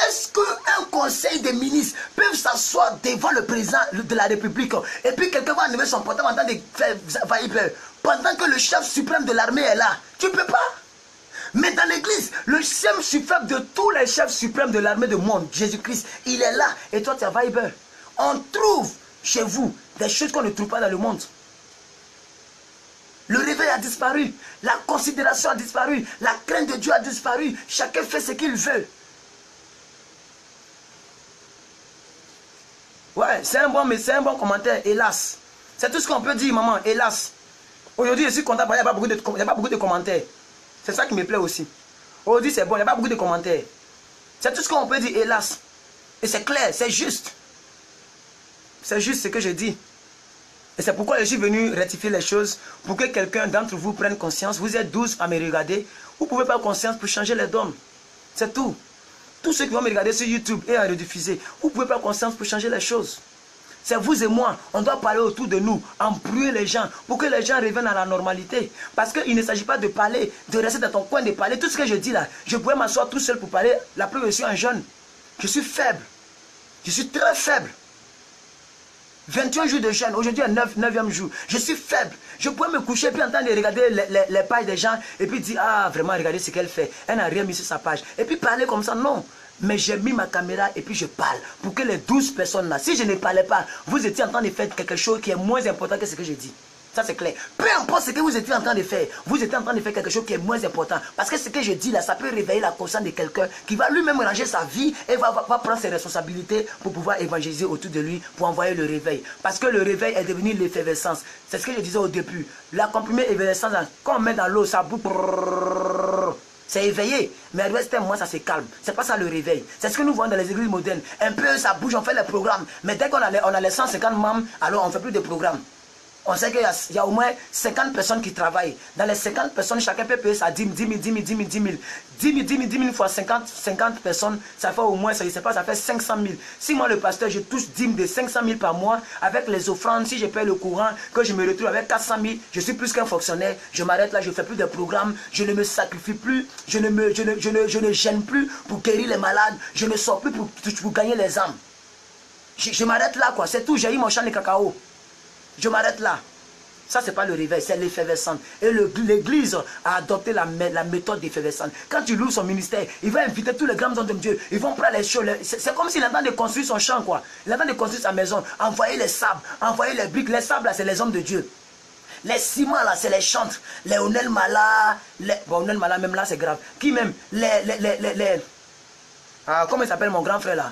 Est-ce qu'un conseil des ministres peut s'asseoir devant le président de la République et puis quelqu'un va enlever son portable en train de faire Viber pendant que le chef suprême de l'armée est là? Tu ne peux pas. Mais dans l'église, le chef suprême de tous les chefs suprêmes de l'armée du monde, Jésus-Christ, il est là et toi tu as Viber. On trouve chez vous des choses qu'on ne trouve pas dans le monde. Le réveil a disparu, la considération a disparu, la crainte de Dieu a disparu, chacun fait ce qu'il veut. Ouais, c'est un bon commentaire, hélas. C'est tout ce qu'on peut dire, maman, hélas. Aujourd'hui, je suis content, il n'y a pas beaucoup de commentaires. C'est ça qui me plaît aussi. Aujourd'hui, c'est bon, il n'y a pas beaucoup de commentaires. C'est tout ce qu'on peut dire, hélas. Et c'est clair, c'est juste. C'est juste ce que je dis. Et c'est pourquoi je suis venu rectifier les choses, pour que quelqu'un d'entre vous prenne conscience. Vous êtes 12 à me regarder. Vous pouvez prendre conscience pour changer les dons. C'est tout. Tous ceux qui vont me regarder sur YouTube et à rediffuser, vous pouvez prendre conscience pour changer les choses. C'est vous et moi. On doit parler autour de nous, embrouiller les gens, pour que les gens reviennent à la normalité. Parce qu'il ne s'agit pas de parler, de rester dans ton coin, de parler. Tout ce que je dis là, je pourrais m'asseoir tout seul pour parler. La preuve, je suis un jeune. Je suis faible. Je suis très faible. 21 jours de jeûne, aujourd'hui est 9e jour. Je suis faible. Je pourrais me coucher et puis en train de regarder les pages des gens et puis dire, ah vraiment, regardez ce qu'elle fait. Elle n'a rien mis sur sa page. Et puis parler comme ça, non. Mais j'ai mis ma caméra et puis je parle. Pour que les 12 personnes là, si je ne parlais pas, vous étiez en train de faire quelque chose qui est moins important que ce que je dis. Ça c'est clair. Peu importe ce que vous étiez en train de faire, vous étiez en train de faire quelque chose qui est moins important. Parce que ce que je dis là, ça peut réveiller la conscience de quelqu'un qui va lui-même ranger sa vie et va prendre ses responsabilités pour pouvoir évangéliser autour de lui, pour envoyer le réveil. Parce que le réveil est devenu l'effervescence. C'est ce que je disais au début. La comprimée effervescence, quand on met dans l'eau, ça bouge. c'est éveillé. Mais le reste, moi, ça c'est calme. C'est pas ça le réveil. C'est ce que nous voyons dans les églises modernes. Un peu, ça bouge, on fait les programmes. Mais dès qu'on a les 150 membres, alors on ne fait plus de programmes. On sait qu'il y a au moins 50 personnes qui travaillent. Dans les 50 personnes, chacun peut payer sa 10 000 fois 50 personnes, ça fait au moins, ça, je sais pas, ça fait 500 000. Si moi, le pasteur, je touche 10 de 500 000 par mois, avec les offrandes, si je paye le courant, que je me retrouve avec 400 000, je suis plus qu'un fonctionnaire, je m'arrête là, je ne fais plus de programmes, je ne me sacrifie plus, je ne gêne plus pour guérir les malades, je ne sors plus pour gagner les âmes. Je m'arrête là, quoi, c'est tout, j'ai eu mon champ de cacao. Je m'arrête là. Ça, ce n'est pas le réveil, c'est l'effervescence. Et l'église a adopté la méthode d'effervescence. Quand tu loues son ministère, il va inviter tous les grands hommes de Dieu. Ils vont prendre les choses. C'est comme s'il est en train de construire son champ, quoi. Il est en train de construire sa maison. Envoyer les sables, envoyer les briques. Les sables, là, c'est les hommes de Dieu. Les ciments, là, c'est les chantres. Les Onel Mala. Bon, Onel Mala, même là, c'est grave. Qui même comment il s'appelle mon grand frère, là?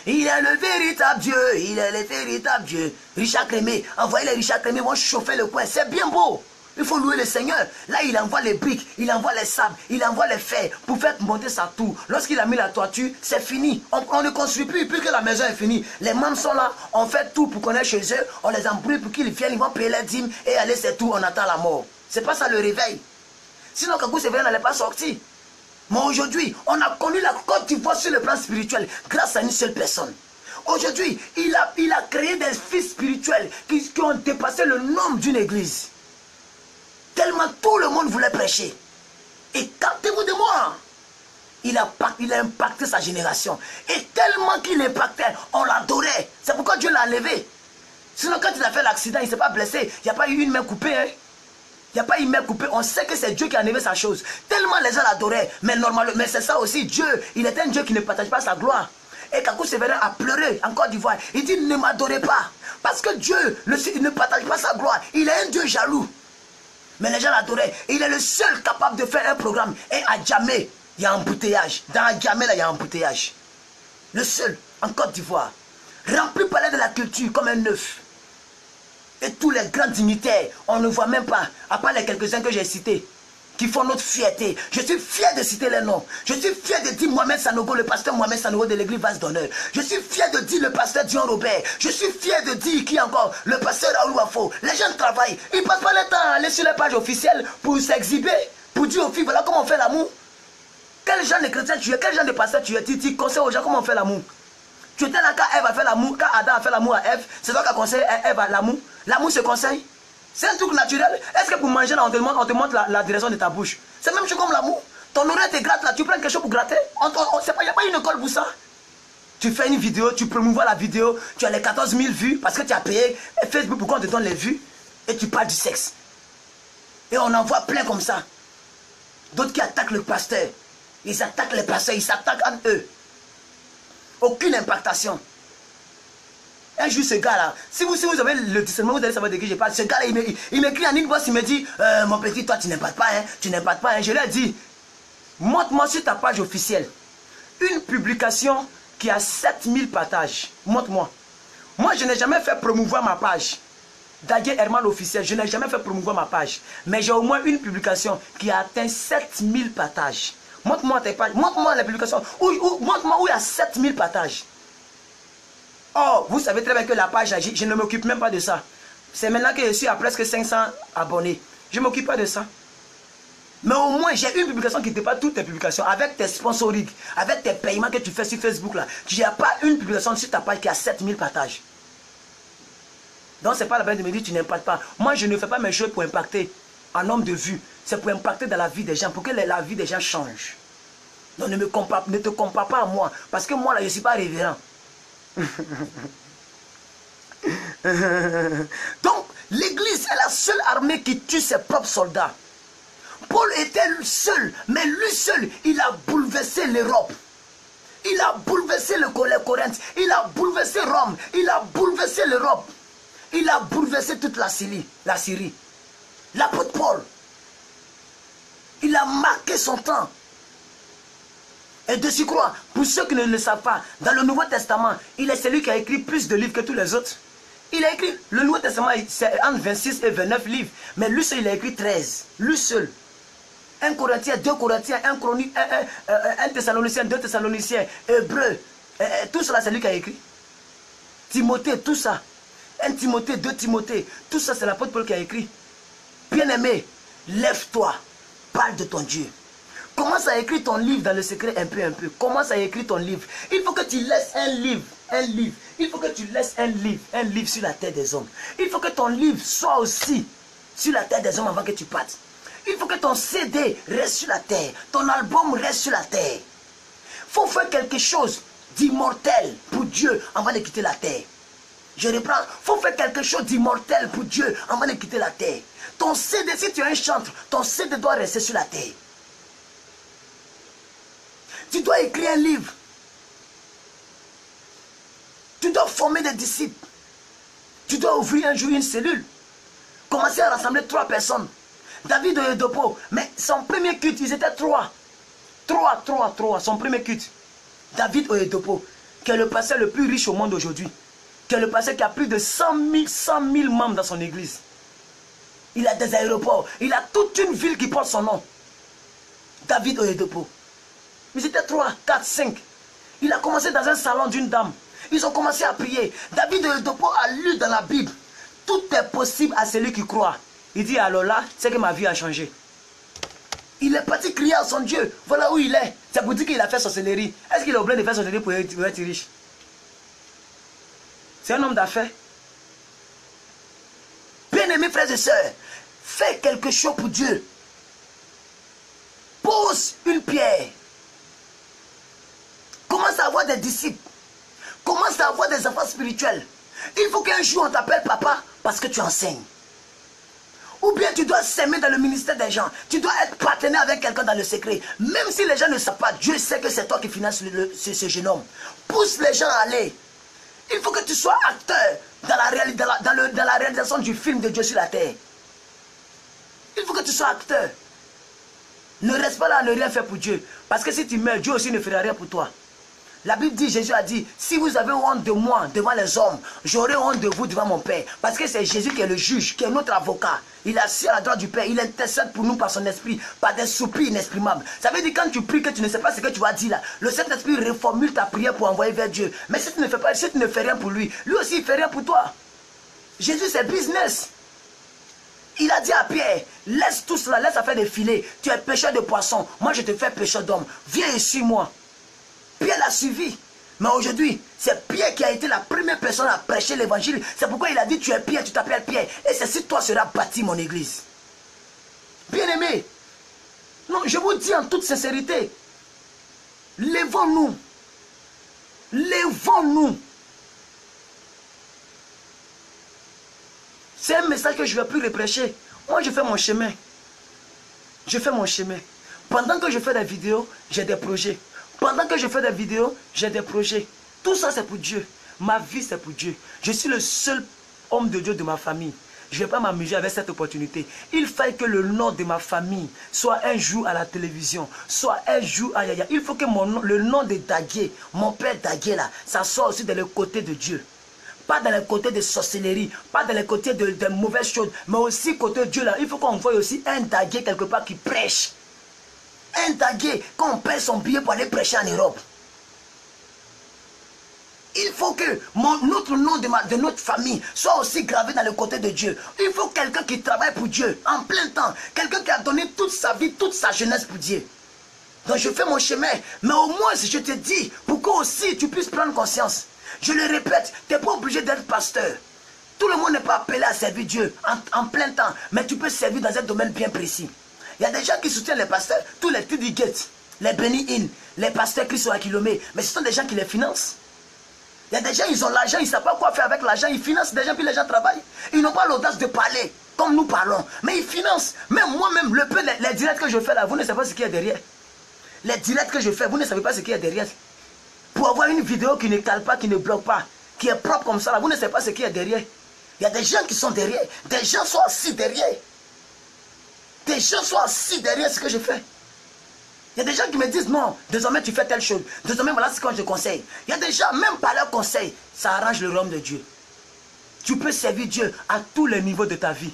Il est le véritable Dieu, il est le véritable Dieu. Richard Clémé, envoyez les Richard Clémé, vont chauffer le coin, c'est bien beau. Il faut louer le Seigneur. Là, il envoie les briques, il envoie les sables, il envoie les fers pour faire monter sa tour. Lorsqu'il a mis la toiture, c'est fini. On ne construit plus, puisque la maison est finie. Les membres sont là, on fait tout pour qu'on ait chez eux, on les embrouille pour qu'ils viennent, ils vont payer les dîmes et aller, c'est tout, on attend la mort. C'est pas ça le réveil. Sinon, Kakou Sévère n'allait pas sortir. Mais aujourd'hui, on a connu la Côte d'Ivoire sur le plan spirituel grâce à une seule personne. Aujourd'hui, il a créé des fils spirituels qui ont dépassé le nombre d'une église. Tellement tout le monde voulait prêcher. Et captez-vous de moi, il a impacté sa génération. Et tellement qu'il impactait, on l'adorait. C'est pourquoi Dieu l'a levé. Sinon, quand il a fait l'accident, il ne s'est pas blessé. Il n'y a pas eu une main coupée, hein. Il n'y a pas une main coupée, on sait que c'est Dieu qui a enlevé sa chose. Tellement les gens l'adoraient. Mais normalement, mais c'est ça aussi, Dieu, il est un Dieu qui ne partage pas sa gloire. Et Kakou Sévérin a pleuré en Côte d'Ivoire. Il dit, ne m'adorez pas. Parce que Dieu ne partage pas sa gloire. Il est un Dieu jaloux. Mais les gens l'adoraient. Il est le seul capable de faire un programme. Et à Djamé, il y a un embouteillage. Dans Djamé, là, il y a un embouteillage. Le seul, en Côte d'Ivoire. Rempli palais de la culture comme un œuf. Et tous les grands dignitaires, on ne voit même pas, à part les quelques-uns que j'ai cités, qui font notre fierté. Je suis fier de citer les noms. Je suis fier de dire Mohamed Sanogo, le pasteur Mohamed Sanogo de l'église Vase d'Honneur. Je suis fier de dire le pasteur Dion Robert. Je suis fier de dire qui encore, le pasteur Raoul Wafo. Les gens travaillent. Ils ne passent pas le temps à aller sur les pages officielles pour s'exhiber, pour dire aux filles, voilà comment on fait l'amour. Quel genre de chrétien tu es, quel genre de pasteur tu es, tu conseilles aux gens comment on fait l'amour. Tu étais là quand Ève a fait l'amour, quand Adam a fait l'amour à Ève, c'est toi qui as conseillé Ève à l'amour. L'amour se conseille. C'est un truc naturel. Est-ce que pour manger là, on te montre la direction de ta bouche? C'est même chose comme l'amour. Ton oreille te gratte là, tu prends quelque chose pour gratter. Il n'y a pas une école pour ça. Tu fais une vidéo, tu promouvois la vidéo, tu as les 14 000 vues parce que tu as payé Facebook pour qu'on te donne les vues et tu parles du sexe. Et on en voit plein comme ça. D'autres qui attaquent le pasteur. Ils attaquent les pasteurs, ils s'attaquent entre eux. Aucune impactation. Un jour, ce gars-là, si vous avez le discernement, vous allez savoir de qui je parle. Ce gars-là, il m'écrit en inbox, il me dit, mon petit, toi, tu n'impactes pas, hein, tu n'impactes pas. Hein. Je lui ai dit, montre-moi sur ta page officielle une publication qui a 7000 partages. Montre-moi. Moi, je n'ai jamais fait promouvoir ma page. Dadier Herman officiel, je n'ai jamais fait promouvoir ma page. Mais j'ai au moins une publication qui a atteint 7000 partages. Montre-moi tes pages, montre-moi les publications. Montre-moi où il y a 7000 partages. Oh, vous savez très bien que la page, je ne m'occupe même pas de ça. C'est maintenant que je suis à presque 500 abonnés. Je ne m'occupe pas de ça. Mais au moins, j'ai une publication qui dépasse toutes tes publications. Avec tes sponsorings, avec tes paiements que tu fais sur Facebook là. Tu n'as pas une publication sur ta page qui a 7000 partages. Donc, ce n'est pas la peine de me dire que tu n'impactes pas. Moi, je ne fais pas mes choses pour impacter en nombre de vues. C'est pour impacter dans la vie des gens, pour que la vie des gens change. Donc, ne te compare pas à moi. Parce que moi, là, je ne suis pas révérend. Donc, l'église est la seule armée qui tue ses propres soldats. Paul était seul, mais lui seul, il a bouleversé l'Europe. Il a bouleversé le Corinthe. Il a bouleversé Rome. Il a bouleversé l'Europe. Il a bouleversé toute la Syrie. L'apôtre Paul. Il a marqué son temps. Et de surcroît, pour ceux qui ne le savent pas, dans le Nouveau Testament, il est celui qui a écrit plus de livres que tous les autres. Il a écrit, le Nouveau Testament, c'est entre 26 et 29 livres. Mais lui seul, il a écrit 13. Lui seul. 1 Corinthiens, 2 Corinthiens, 1 Chronique, 1 Thessaloniciens, 2 Thessaloniciens, Hébreux. Tout cela, c'est lui qui a écrit. Timothée, tout ça. 1 Timothée, 2 Timothée. Tout ça, c'est l'apôtre Paul qui a écrit. Bien-aimé, lève-toi. Parle de ton Dieu. Commence à écrire ton livre dans le secret un peu. Commence à écrire ton livre. Il faut que tu laisses un livre. Il faut que tu laisses un livre sur la terre des hommes. Il faut que ton livre soit aussi sur la terre des hommes avant que tu partes. Il faut que ton CD reste sur la terre. Ton album reste sur la terre. Il faut faire quelque chose d'immortel pour Dieu avant de quitter la terre. Je reprends. Il faut faire quelque chose d'immortel pour Dieu avant de quitter la terre. Ton CD, si tu es un chantre, ton CD doit rester sur la terre. Tu dois écrire un livre. Tu dois former des disciples. Tu dois ouvrir un jour une cellule. Commencer à rassembler 3 personnes. David Oyedepo, mais son premier culte, ils étaient 3. 3, son premier culte. David Oyedepo, qui est le pasteur le plus riche au monde aujourd'hui. Qui est le pasteur qui a plus de 100 000 membres dans son église. Il a des aéroports. Il a toute une ville qui porte son nom. David Oyedepo. Ils étaient 3, 4, 5. Il a commencé dans un salon d'une dame. Ils ont commencé à prier. David Oyedepo a lu dans la Bible. Tout est possible à celui qui croit. Il dit alors là, c'est que ma vie a changé. Il est parti crier à son Dieu. Voilà où il est. C'est pour dire qu'il a fait sorcellerie. Est-ce qu'il est obligé de faire sorcellerie pour être riche? C'est un homme d'affaires. Bien-aimés frères et sœurs, fais quelque chose pour Dieu. Pose une pierre. Commence à avoir des disciples. Commence à avoir des enfants spirituels. Il faut qu'un jour on t'appelle papa parce que tu enseignes. Ou bien tu dois s'aimer dans le ministère des gens. Tu dois être partenaire avec quelqu'un dans le secret. Même si les gens ne savent pas, Dieu sait que c'est toi qui finances ce jeune homme. Pousse les gens à aller. Il faut que tu sois acteur dans la réalisation du film de Dieu sur la terre. Il faut que tu sois acteur. Ne reste pas là à ne rien faire pour Dieu. Parce que si tu meurs, Dieu aussi ne fera rien pour toi. La Bible dit, Jésus a dit, si vous avez honte de moi devant les hommes, j'aurai honte de vous devant mon Père. Parce que c'est Jésus qui est le juge, qui est notre avocat. Il est assis à la droite du Père, il intercède pour nous par son esprit, par des soupirs inexprimables. Ça veut dire quand tu pries que tu ne sais pas ce que tu vas dire là, le Saint-Esprit reformule ta prière pour envoyer vers Dieu. Mais si tu ne fais pas, si tu ne fais rien pour lui, lui aussi il fait rien pour toi. Jésus c'est business. Il a dit à Pierre, laisse tout cela, laisse affaire de filet. Tu es pêcheur de poissons, moi je te fais pêcheur d'hommes. Viens et suis-moi. Pierre l'a suivi. Mais aujourd'hui, c'est Pierre qui a été la première personne à prêcher l'évangile. C'est pourquoi il a dit, tu es Pierre, tu t'appelles Pierre. Et c'est si toi sera bâti mon église. Bien-aimé, non, je vous dis en toute sincérité, lèvons-nous. Lèvons-nous. C'est un message que je ne vais plus reprêcher. Moi, je fais mon chemin. Je fais mon chemin. Pendant que je fais des vidéos, j'ai des projets. Pendant que je fais des vidéos, j'ai des projets. Tout ça, c'est pour Dieu. Ma vie, c'est pour Dieu. Je suis le seul homme de Dieu de ma famille. Je ne vais pas m'amuser avec cette opportunité. Il faut que le nom de ma famille soit un jour à la télévision, soit un jour à Yaya. Il faut que le nom de Dagué, mon père Dagué là, ça soit aussi dans le côté de Dieu. Pas dans le côté de sorcellerie, pas dans le côté de mauvaises choses, mais aussi côté de Dieu là. Il faut qu'on voie aussi un Dagué quelque part qui prêche. Un Dagué, quand on paie son billet pour aller prêcher en Europe. Il faut que notre nom de notre famille soit aussi gravé dans le côté de Dieu. Il faut quelqu'un qui travaille pour Dieu en plein temps. Quelqu'un qui a donné toute sa vie, toute sa jeunesse pour Dieu. Donc je fais mon chemin. Mais au moins, je te dis, pour que aussi tu puisses prendre conscience. Je le répète, tu n'es pas obligé d'être pasteur. Tout le monde n'est pas appelé à servir Dieu en plein temps. Mais tu peux servir dans un domaine bien précis. Il y a des gens qui soutiennent les pasteurs, tous les T.D. Gates, les Benny Hinn, les pasteurs qui sont à kilomètres. Mais ce sont des gens qui les financent. Il y a des gens, ils ont l'argent, ils ne savent pas quoi faire avec l'argent. Ils financent des gens, puis les gens travaillent. Ils n'ont pas l'audace de parler comme nous parlons. Mais ils financent. Même moi-même, les directs que je fais là, vous ne savez pas ce qu'il y a derrière. Les directs que je fais, vous ne savez pas ce qu'il y a derrière. Pour avoir une vidéo qui ne cale pas, qui ne bloque pas, qui est propre comme ça, là, vous ne savez pas ce qu'il y a derrière. Il y a des gens qui sont derrière. Des gens sont assis derrière. Des gens sont assis derrière ce que je fais. Il y a des gens qui me disent non, désormais tu fais telle chose. Désormais voilà ce que je te conseille. Il y a des gens, même par leur conseil, ça arrange le royaume de Dieu. Tu peux servir Dieu à tous les niveaux de ta vie.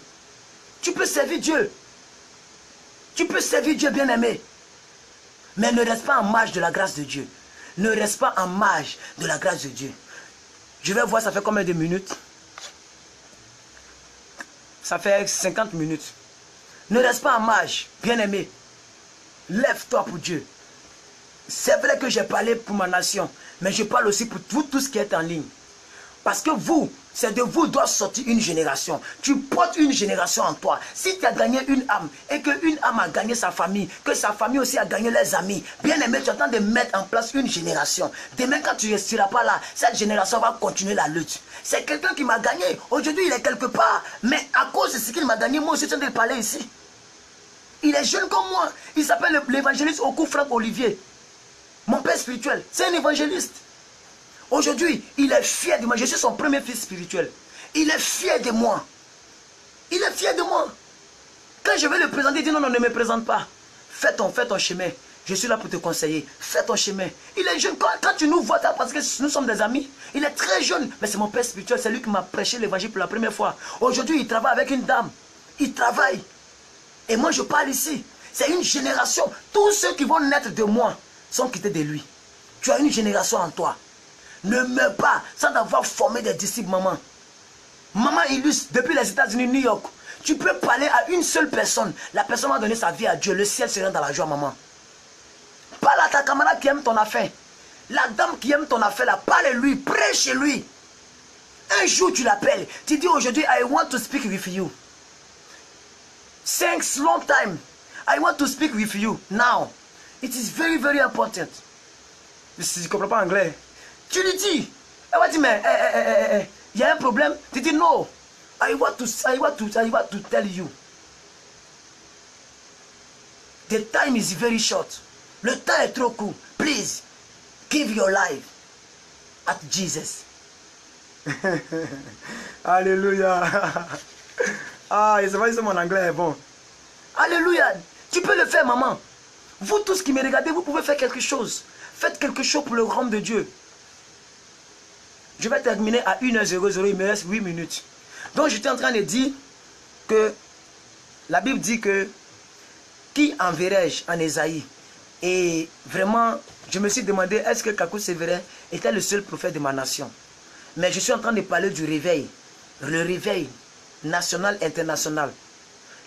Tu peux servir Dieu. Tu peux servir Dieu bien-aimé. Mais ne reste pas en marge de la grâce de Dieu. Ne reste pas en marge de la grâce de Dieu. Je vais voir ça fait combien de minutes. Ça fait 50 minutes. Ne reste pas en marge, bien-aimé. Lève-toi pour Dieu. C'est vrai que j'ai parlé pour ma nation, mais je parle aussi pour vous tous qui êtes en ligne. Parce que vous, c'est de vous doit sortir une génération. Tu portes une génération en toi. Si tu as gagné une âme et qu'une âme a gagné sa famille, que sa famille aussi a gagné les amis, bien aimé, tu es en train de mettre en place une génération. Demain, quand tu ne seras pas là, cette génération va continuer la lutte. C'est quelqu'un qui m'a gagné. Aujourd'hui, il est quelque part. Mais à cause de ce qu'il m'a gagné, moi aussi, je suis en train de parler ici. Il est jeune comme moi. Il s'appelle l'évangéliste Oku Franck Olivier. Mon père spirituel, c'est un évangéliste. Aujourd'hui, il est fier de moi. Je suis son premier fils spirituel. Il est fier de moi. Il est fier de moi. Quand je vais le présenter, il dit non, non, ne me présente pas. Fais ton chemin. Je suis là pour te conseiller. Fais ton chemin. Il est jeune. Quand tu nous vois, parce que nous sommes des amis, il est très jeune. Mais c'est mon père spirituel. C'est lui qui m'a prêché l'évangile pour la première fois. Aujourd'hui, il travaille avec une dame. Il travaille. Et moi, je parle ici. C'est une génération. Tous ceux qui vont naître de moi sont quittés de lui. Tu as une génération en toi. Ne meurs pas sans avoir formé des disciples, maman. Maman illustre, depuis les États-Unis, New York, tu peux parler à une seule personne. La personne va donner sa vie à Dieu. Le ciel sera dans la joie, maman. Parle à ta camarade qui aime ton affaire. La dame qui aime ton affaire, là, parle-lui, prêche chez lui. Un jour, tu l'appelles. Tu dis aujourd'hui, I want to speak with you. Thanks, long time. I want to speak with you. Now. It is very, very important. Si je ne comprends pas anglais. Tu lui dis, elle va dire, mais il y a un problème. Tu dis, non, I want to tell you. The time is very short. Le temps est trop court. Please, give your life at Jesus. Alléluia. Ah, c'est vrai que mon anglais est bon. Alléluia. Tu peux le faire, maman. Vous tous qui me regardez, vous pouvez faire quelque chose. Faites quelque chose pour le royaume de Dieu. Je vais terminer à 1h00, il me reste 8 minutes. Donc j'étais en train de dire que la Bible dit que qui enverrai-je en Ésaïe? Et vraiment, je me suis demandé, est-ce que Kakou Sévérin était le seul prophète de ma nation? Mais je suis en train de parler du réveil. Le réveil national, international.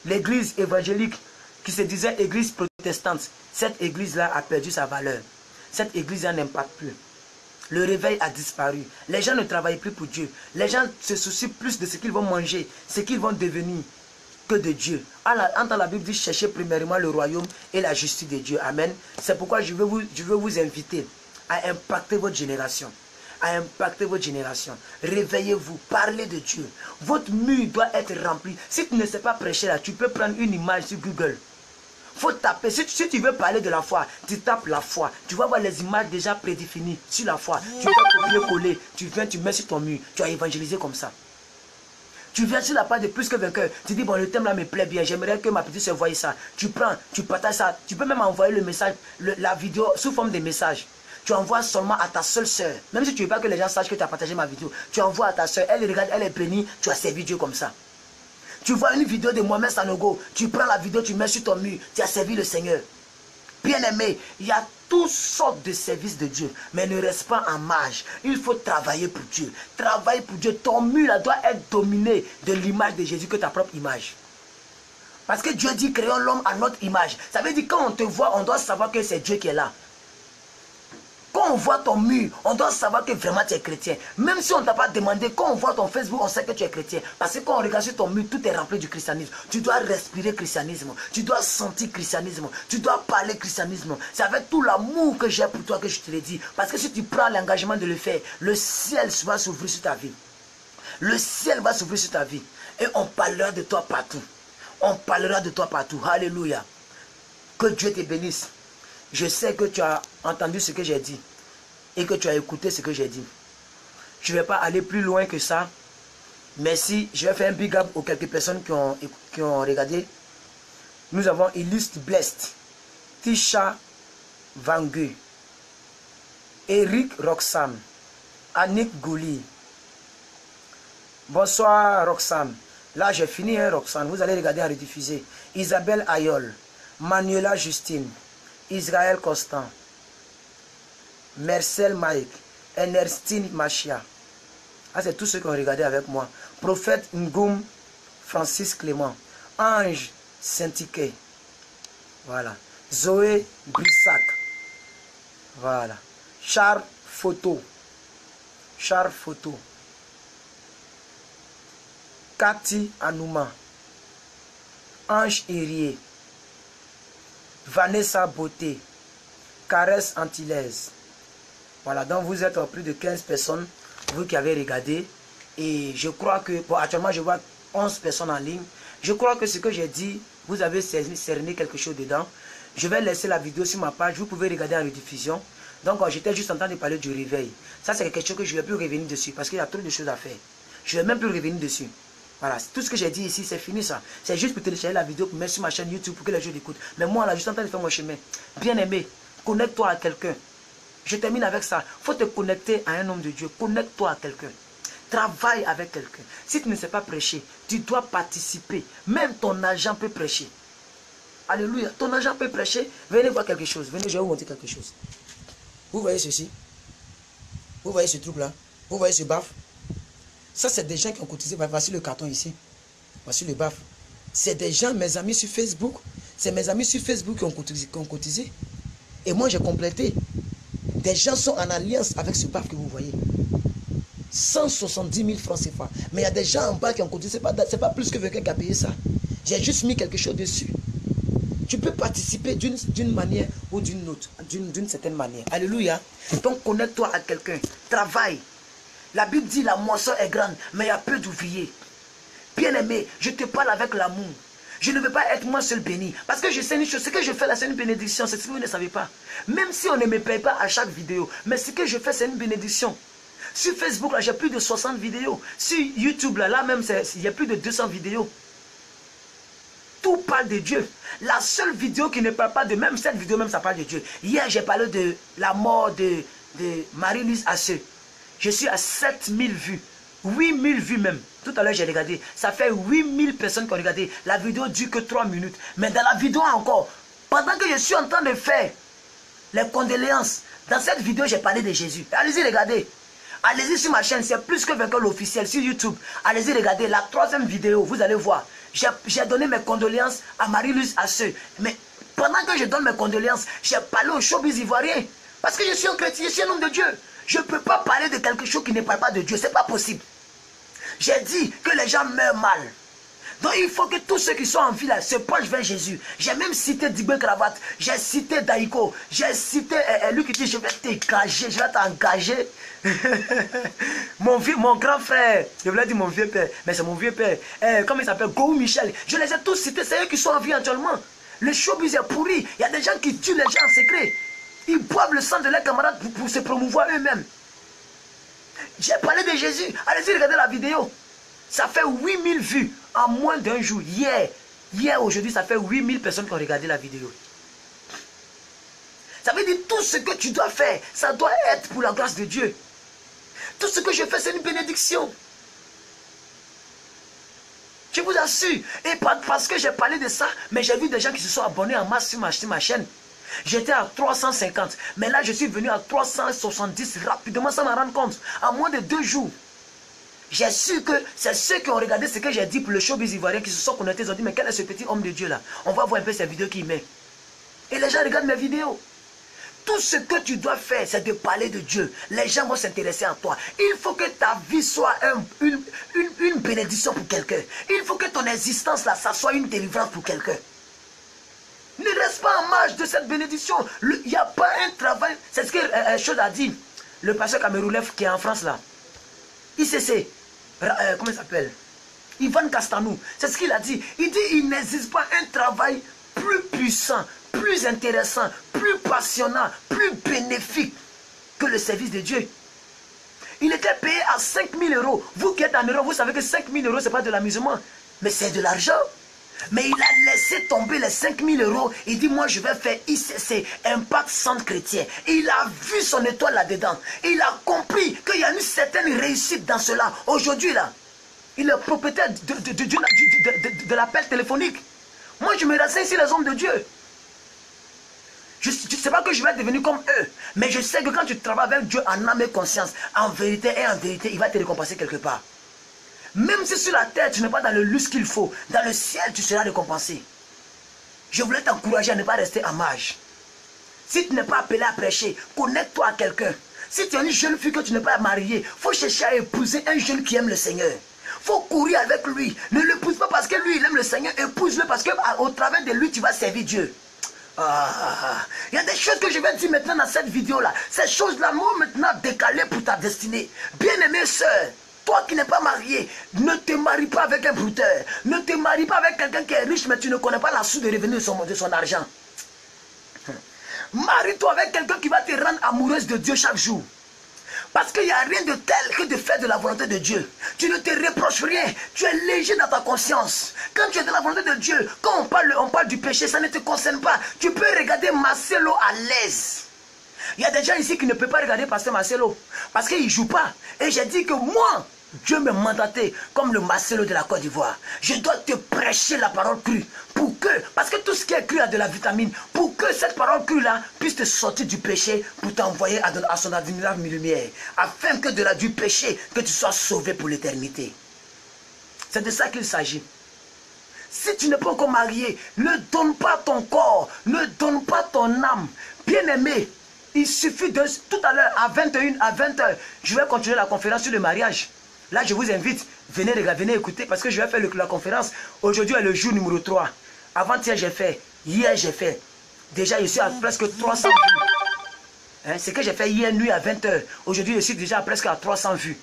L'église évangélique qui se disait église protestante, cette église-là a perdu sa valeur. Cette église-là n'impacte plus. Le réveil a disparu. Les gens ne travaillent plus pour Dieu. Les gens se soucient plus de ce qu'ils vont manger, ce qu'ils vont devenir, que de Dieu. Entre la Bible dit chercher premièrement le royaume et la justice de Dieu. Amen. C'est pourquoi je veux vous inviter à impacter votre génération. À impacter votre génération. Réveillez-vous, parlez de Dieu. Votre mur doit être rempli. Si tu ne sais pas prêcher là, tu peux prendre une image sur Google. Faut taper. Si tu veux parler de la foi, tu tapes la foi. Tu vas voir les images déjà prédéfinies sur la foi. Tu vas copier-coller. Tu viens, tu mets sur ton mur. Tu as évangélisé comme ça. Tu viens sur la page de plus que vainqueur. Tu dis, bon, le thème là me plaît bien. J'aimerais que ma petite soeur voie ça. Tu prends, tu partages ça. Tu peux même envoyer le message, la vidéo sous forme de message. Tu envoies seulement à ta seule soeur. Même si tu ne veux pas que les gens sachent que tu as partagé ma vidéo. Tu envoies à ta soeur. Elle regarde, elle est bénie. Tu as servi Dieu comme ça. Tu vois une vidéo de Mohamed Sanogo, tu prends la vidéo, tu mets sur ton mur, tu as servi le Seigneur. Bien-aimé, il y a toutes sortes de services de Dieu, mais ne reste pas en marge. Il faut travailler pour Dieu. Travailler pour Dieu. Ton mur là, doit être dominé de l'image de Jésus que ta propre image. Parce que Dieu dit créons l'homme à notre image. Ça veut dire quand on te voit, on doit savoir que c'est Dieu qui est là. Quand on voit ton mur, on doit savoir que vraiment tu es chrétien. Même si on ne t'a pas demandé, quand on voit ton Facebook, on sait que tu es chrétien. Parce que quand on regarde sur ton mur, tout est rempli du christianisme. Tu dois respirer christianisme. Tu dois sentir christianisme. Tu dois parler christianisme. C'est avec tout l'amour que j'ai pour toi que je te le dis. Parce que si tu prends l'engagement de le faire, le ciel va s'ouvrir sur ta vie. Le ciel va s'ouvrir sur ta vie. Et on parlera de toi partout. On parlera de toi partout. Alléluia. Que Dieu te bénisse. Je sais que tu as entendu ce que j'ai dit et que tu as écouté ce que j'ai dit. Je ne vais pas aller plus loin que ça. Merci. Je vais faire un big up aux quelques personnes qui ont regardé. Nous avons Illustre Blessed, Tisha Vangu, Eric Roxane, Annick Gouli. Bonsoir Roxane. Là j'ai fini hein, Roxane. Vous allez regarder en rediffuser. Isabelle Ayol, Manuela Justine, Israël Constant, Marcel Mike, Ernestine Machia. Ah, c'est tous ceux qui ont regardé avec moi. Prophète Ngoum, Francis Clément, Ange Saint-Tiquet. Voilà. Zoé Brissac. Voilà. Charles Photo. Charles Photo. Cathy Anouma. Ange Irié. Vanessa Beauté. Caresse Antillaise. Voilà, donc vous êtes plus de 15 personnes, vous qui avez regardé. Et je crois que, bon, actuellement je vois 11 personnes en ligne. Je crois que ce que j'ai dit, vous avez cerné quelque chose dedans. Je vais laisser la vidéo sur ma page, vous pouvez regarder en rediffusion. Donc j'étais juste en train de parler du réveil. Ça c'est quelque chose que je ne vais plus revenir dessus parce qu'il y a trop de choses à faire. Je ne vais même plus revenir dessus. Voilà, tout ce que j'ai dit ici, c'est fini ça. C'est juste pour télécharger la vidéo, pour mettre sur ma chaîne YouTube pour que les gens l'écoutent. Mais moi là, je suis en train de faire mon chemin. Bien aimé, connecte-toi à quelqu'un. Je termine avec ça. Il faut te connecter à un homme de Dieu. Connecte-toi à quelqu'un. Travaille avec quelqu'un. Si tu ne sais pas prêcher, tu dois participer. Même ton agent peut prêcher. Alléluia. Ton agent peut prêcher. Venez voir quelque chose. Venez, je vais vous montrer quelque chose. Vous voyez ceci? Vous voyez ce truc-là? Vous voyez ce baf? Ça, c'est des gens qui ont cotisé. Voici le carton ici. Voici le baf. C'est des gens, mes amis sur Facebook. C'est mes amis sur Facebook qui ont cotisé. Et moi, j'ai complété. Des gens sont en alliance avec ce baf que vous voyez. 170 000 francs CFA. Mais il y a des gens en bas qui ont cotisé. Ce n'est pas plus que quelqu'un qui a payé ça. J'ai juste mis quelque chose dessus. Tu peux participer d'une manière ou d'une autre. D'une certaine manière. Alléluia. Donc connecte-toi à quelqu'un. Travaille. La Bible dit la moisson est grande, mais il y a peu d'ouvriers. Bien-aimé, je te parle avec l'amour. Je ne veux pas être moi seul béni. Parce que je sais une chose, ce que je fais là, c'est une bénédiction. C'est ce que vous ne savez pas. Même si on ne me paye pas à chaque vidéo. Mais ce que je fais, c'est une bénédiction. Sur Facebook, là, j'ai plus de 60 vidéos. Sur YouTube, là même, il y a plus de 200 vidéos. Tout parle de Dieu. La seule vidéo qui ne parle pas de... Même cette vidéo, même ça parle de Dieu. Hier, j'ai parlé de la mort de Marie-Louise Asseux. Je suis à 7000 vues. 8000 vues même. Tout à l'heure, j'ai regardé. Ça fait 8000 personnes qui ont regardé. La vidéo dure que 3 minutes. Mais dans la vidéo encore, pendant que je suis en train de faire les condoléances, dans cette vidéo, j'ai parlé de Jésus. Allez-y, regardez. Allez-y sur ma chaîne. C'est plus que vainqueur l'officiel sur YouTube. Allez-y, regardez. La 3e vidéo, vous allez voir. J'ai donné mes condoléances à Marie-Louise Asseux. Mais pendant que je donne mes condoléances, j'ai parlé au showbiz ivoirien. Parce que je suis un chrétien, je suis un homme de Dieu. Je ne peux pas parler de quelque chose qui ne parle pas de Dieu. Ce n'est pas possible. J'ai dit que les gens meurent mal. Donc il faut que tous ceux qui sont en vie là se penchent vers Jésus. J'ai même cité Digbe Cravate. J'ai cité Daïko. J'ai cité lui qui dit je vais t'engager. Je vais t'engager. mon grand frère. Je voulais dire mon vieux père. Mais c'est mon vieux père. Comment il s'appelle? Gou Michel. Je les ai tous cités. C'est eux qui sont en vie actuellement. Le showbiz est pourri. Il y a des gens qui tuent les gens en secret. Ils boivent le sang de leurs camarades pour se promouvoir eux-mêmes. J'ai parlé de Jésus. Allez-y, regardez la vidéo. Ça fait 8000 vues en moins d'un jour. Hier, aujourd'hui, ça fait 8000 personnes qui ont regardé la vidéo. Ça veut dire tout ce que tu dois faire, ça doit être pour la grâce de Dieu. Tout ce que je fais, c'est une bénédiction. Je vous assure. Et parce que j'ai parlé de ça, mais j'ai vu des gens qui se sont abonnés en masse sur ma chaîne. J'étais à 350, mais là je suis venu à 370 rapidement sans m'en rendre compte. En moins de 2 jours. J'ai su que c'est ceux qui ont regardé ce que j'ai dit pour le showbiz ivoirien qui se sont connectés. Ils ont dit mais quel est ce petit homme de Dieu là? On va voir un peu ces vidéos qu'il met. Et les gens regardent mes vidéos. Tout ce que tu dois faire, c'est de parler de Dieu. Les gens vont s'intéresser à toi. Il faut que ta vie soit une bénédiction pour quelqu'un. Il faut que ton existence là, ça soit une délivrance pour quelqu'un. Ne reste pas en marge de cette bénédiction. Il n'y a pas un travail. C'est ce que chose a dit. Le pasteur Cameroulev qui est en France là. ICC. Comment il s'appelle? Ivan Castanou. C'est ce qu'il a dit. Il dit il n'existe pas un travail plus puissant, plus intéressant, plus passionnant, plus bénéfique que le service de Dieu. Il était payé à 5000 €. Vous qui êtes en Europe, vous savez que 5000 €, ce n'est pas de l'amusement. Mais c'est de l'argent. Mais il a laissé tomber les 5000 €. Il dit, moi je vais faire ICC, Impact Centre Chrétien. Il a vu son étoile là-dedans. Il a compris qu'il y a une certaine réussite dans cela. Aujourd'hui là, il est propriétaire de l'appel téléphonique. Moi je me renseigne sur les hommes de Dieu. Je ne sais pas que je vais devenir comme eux. Mais je sais que quand tu travailles avec Dieu en âme et conscience, en vérité, il va te récompenser quelque part. Même si sur la terre, tu n'es pas dans le luxe qu'il faut, dans le ciel, tu seras récompensé. Je voulais t'encourager à ne pas rester en marge. Si tu n'es pas appelé à prêcher, connecte-toi à quelqu'un. Si tu es une jeune fille que tu n'es pas mariée, il faut chercher à épouser un jeune qui aime le Seigneur. Il faut courir avec lui. Ne l'épouse pas parce que lui, il aime le Seigneur. Épouse-le parce qu'au travers de lui, tu vas servir Dieu. Il y a des choses que je vais dire maintenant dans cette vidéo-là. Ces choses-là m'ont maintenant décalé pour ta destinée. Bien-aimée sœur, toi qui n'es pas marié, ne te marie pas avec un brouteur. Ne te marie pas avec quelqu'un qui est riche, mais tu ne connais pas la source de revenus de son argent. Marie-toi avec quelqu'un qui va te rendre amoureuse de Dieu chaque jour. Parce qu'il n'y a rien de tel que de faire de la volonté de Dieu. Tu ne te reproches rien. Tu es léger dans ta conscience. Quand tu es dans la volonté de Dieu, quand on parle du péché, ça ne te concerne pas. Tu peux regarder Marcelo à l'aise. Il y a des gens ici qui ne peuvent pas regarder Pasteur Marcelo. Parce qu'il ne joue pas. Et j'ai dit que moi, Dieu m'a mandaté comme le Marcelo de la Côte d'Ivoire. Je dois te prêcher la parole crue. Parce que tout ce qui est cru a de la vitamine. Pour que cette parole crue-là puisse te sortir du péché pour t'envoyer à son admirable lumière. Afin que du péché, que tu sois sauvé pour l'éternité. C'est de ça qu'il s'agit. Si tu n'es pas encore marié, ne donne pas ton corps. Ne donne pas ton âme. Bien-aimé, il suffit de... Tout à l'heure, à 21h, à 20h, je vais continuer la conférence sur le mariage. Là, je vous invite, venez écouter parce que je vais faire la conférence. Aujourd'hui est le jour numéro 3. Avant-hier, j'ai fait. Hier, j'ai fait. Déjà, je suis à presque 300 vues. Hein, ce que j'ai fait hier nuit à 20h. Aujourd'hui, je suis déjà presque à 300 vues.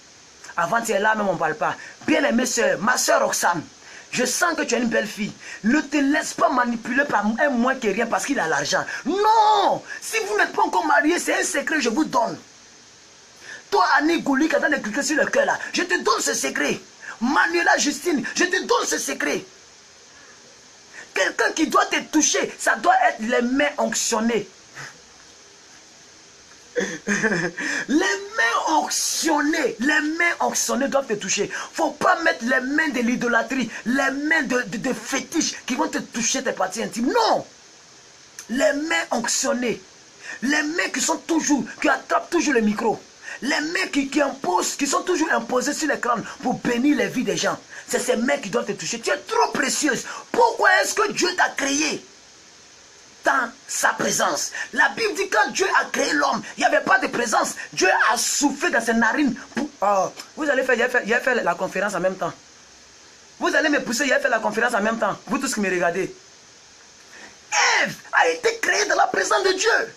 Avant-hier, là même, on ne parle pas. Bien-aimée sœur, ma sœur Roxane, je sens que tu es une belle fille. Ne te laisse pas manipuler par un moins que rien parce qu'il a l'argent. Non! Si vous n'êtes pas encore marié, c'est un secret que je vous donne. Toi, Annie Gouli, qui attend de cliquer sur le cœur là, je te donne ce secret. Manuela Justine, je te donne ce secret. Quelqu'un qui doit te toucher, ça doit être les mains onctionnées. Les mains onctionnées doivent te toucher. Il ne faut pas mettre les mains de l'idolâtrie, les mains de fétiches qui vont te toucher tes parties intimes. Non! Les mains onctionnées. Les mains qui attrapent toujours le micro. Les mains qui sont toujours imposées sur l'écran pour bénir les vies des gens. C'est ces mains qui doivent te toucher. Tu es trop précieuse. Pourquoi est-ce que Dieu t'a créé dans sa présence? La Bible dit que quand Dieu a créé l'homme, il n'y avait pas de présence. Dieu a soufflé dans ses narines. Vous allez faire, il a fait la conférence en même temps. Vous allez me pousser, il a fait la conférence en même temps. Vous tous qui me regardez. Ève a été créée dans la présence de Dieu.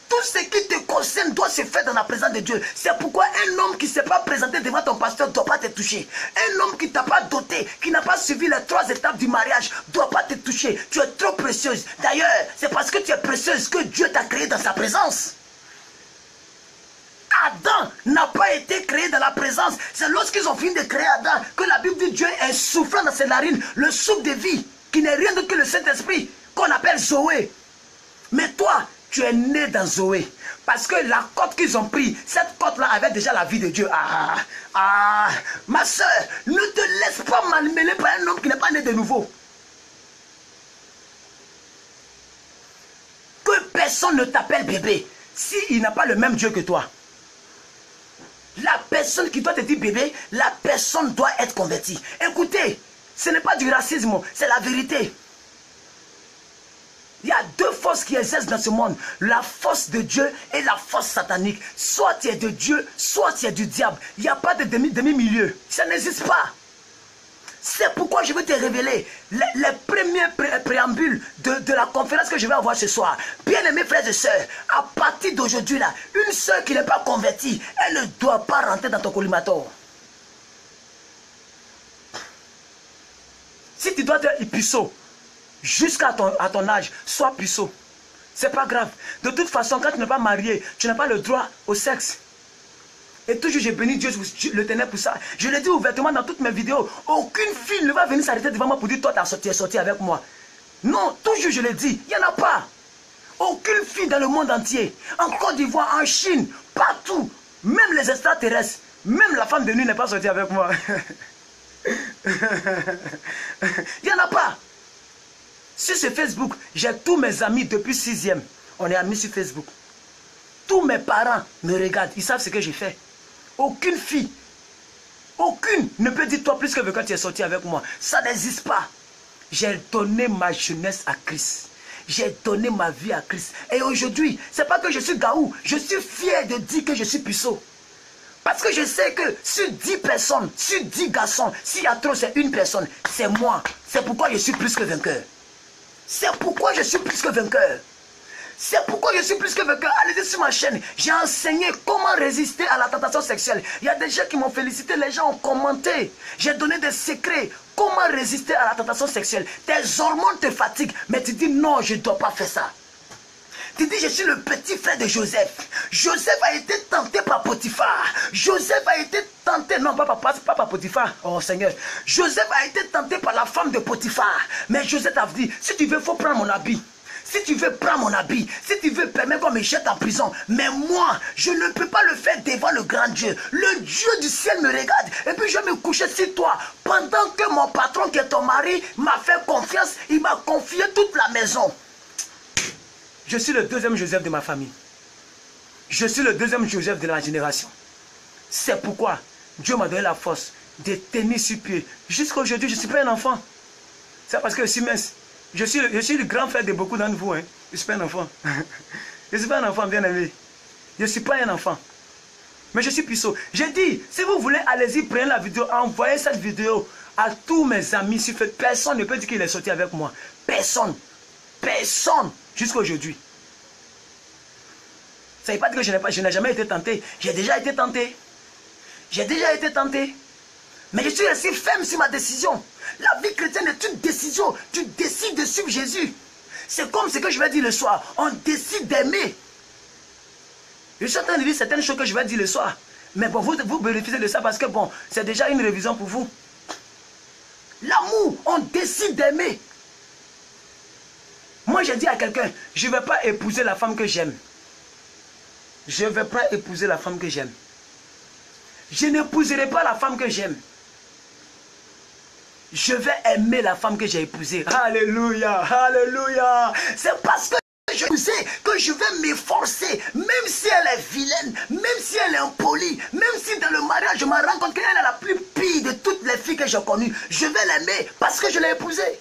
Tout ce qui te concerne doit se faire dans la présence de Dieu. C'est pourquoi un homme qui ne s'est pas présenté devant ton pasteur ne doit pas te toucher. Un homme qui ne t'a pas doté, qui n'a pas suivi les 3 étapes du mariage, ne doit pas te toucher. Tu es trop précieuse. D'ailleurs, c'est parce que tu es précieuse que Dieu t'a créé dans sa présence. Adam n'a pas été créé dans la présence. C'est lorsqu'ils ont fini de créer Adam que la Bible dit Dieu est soufflant dans ses narines, le souffle de vie, qui n'est rien d'autre que le Saint-Esprit, qu'on appelle Zoé. Mais toi, tu es né dans Zoé. Parce que la côte qu'ils ont pris, cette côte-là avait déjà la vie de Dieu. Ma soeur, ne te laisse pas malmener par un homme qui n'est pas né de nouveau. Que personne ne t'appelle bébé s'il n'a pas le même Dieu que toi. La personne qui doit te dire bébé, la personne doit être convertie. Écoutez, ce n'est pas du racisme, c'est la vérité. Il y a 2 forces qui exercent dans ce monde. La force de Dieu et la force satanique. Soit tu es de Dieu, soit tu es du diable. Il n'y a pas de demi-milieu. Ça n'existe pas. C'est pourquoi je vais te révéler les premiers préambules de la conférence que je vais avoir ce soir. Bien-aimés frères et sœurs, à partir d'aujourd'hui, là, une sœur qui n'est pas convertie, elle ne doit pas rentrer dans ton collimateur. Si tu dois être puceau, jusqu'à ton âge, sois puceau. C'est pas grave. De toute façon, quand tu n'es pas marié, tu n'as pas le droit au sexe. Et toujours, j'ai béni Dieu le Ténèbre pour ça. Je le dis ouvertement dans toutes mes vidéos. Aucune fille ne va venir s'arrêter devant moi pour dire, toi, tu es sorti avec moi. Non, toujours, je le dis. Il n'y en a pas. Aucune fille dans le monde entier. En Côte d'Ivoire, en Chine, partout. Même les extraterrestres. Même la femme de nuit n'est pas sortie avec moi. Il n'y en a pas. Sur ce Facebook, j'ai tous mes amis depuis 6e. On est amis sur Facebook. Tous mes parents me regardent. Ils savent ce que j'ai fait. Aucune fille, aucune ne peut dire toi plus que quand tu es sorti avec moi. Ça n'existe pas. J'ai donné ma jeunesse à Christ. J'ai donné ma vie à Christ. Et aujourd'hui, ce n'est pas que je suis gaou. Je suis fier de dire que je suis puceau. Parce que je sais que sur 10 personnes, sur 10 garçons, s'il y a trop, c'est une personne. C'est moi. C'est pourquoi je suis plus que vainqueur. C'est pourquoi je suis plus que vainqueur. C'est pourquoi je suis plus que vainqueur. Allez-y sur ma chaîne. J'ai enseigné comment résister à la tentation sexuelle. Il y a des gens qui m'ont félicité. Les gens ont commenté. J'ai donné des secrets. Comment résister à la tentation sexuelle. Tes hormones te fatiguent. Mais tu dis non, je ne dois pas faire ça. Tu dis je suis le petit frère de Joseph. Joseph a été tenté par Potiphar. Joseph a été tenté. Non, pas par Potiphar. Oh Seigneur. Joseph a été tenté par la femme de Potiphar. Mais Joseph a dit si tu veux, il faut prendre mon habit. Si tu veux, prends mon habit. Si tu veux, permets qu'on me jette en prison. Mais moi, je ne peux pas le faire devant le grand Dieu. Le Dieu du ciel me regarde. Et puis je vais me coucher sur toi. Pendant que mon patron, qui est ton mari, m'a fait confiance, il m'a confié toute la maison. Je suis le deuxième Joseph de ma famille. Je suis le deuxième Joseph de la génération. C'est pourquoi Dieu m'a donné la force de tenir sur pied. Jusqu'à aujourd'hui, je ne suis pas un enfant. C'est parce que je suis mince. Je suis le grand frère de beaucoup d'entre vous. Hein. Je ne suis pas un enfant. Je ne suis pas un enfant bien aimé. Je ne suis pas un enfant. Mais je suis puceau. J'ai dit, si vous voulez, allez-y, prenez la vidéo, envoyez cette vidéo à tous mes amis. Personne ne peut dire qu'il est sorti avec moi. Personne. Personne. Jusqu'à aujourd'hui. Ça ne veut pas dire que je n'ai jamais été tenté. J'ai déjà été tenté. J'ai déjà été tenté. Mais je suis resté ferme sur ma décision. La vie chrétienne est une décision. Tu décides de suivre Jésus. C'est comme ce que je vais dire le soir. On décide d'aimer. Je suis en train de dire certaines choses que je vais dire le soir. Mais bon, vous bénéficiez de ça parce que bon, c'est déjà une révision pour vous. L'amour, on décide d'aimer. Moi, j'ai dit à quelqu'un, je ne vais pas épouser la femme que j'aime. Je ne vais pas épouser la femme que j'aime. Je n'épouserai pas la femme que j'aime. Je vais aimer la femme que j'ai épousée. Alléluia, alléluia. C'est parce que j'ai épousé que je vais m'efforcer. Même si elle est vilaine, même si elle est impolie, même si dans le mariage je me rends compte qu'elle est la plus pire de toutes les filles que j'ai connues. Je vais l'aimer parce que je l'ai épousée.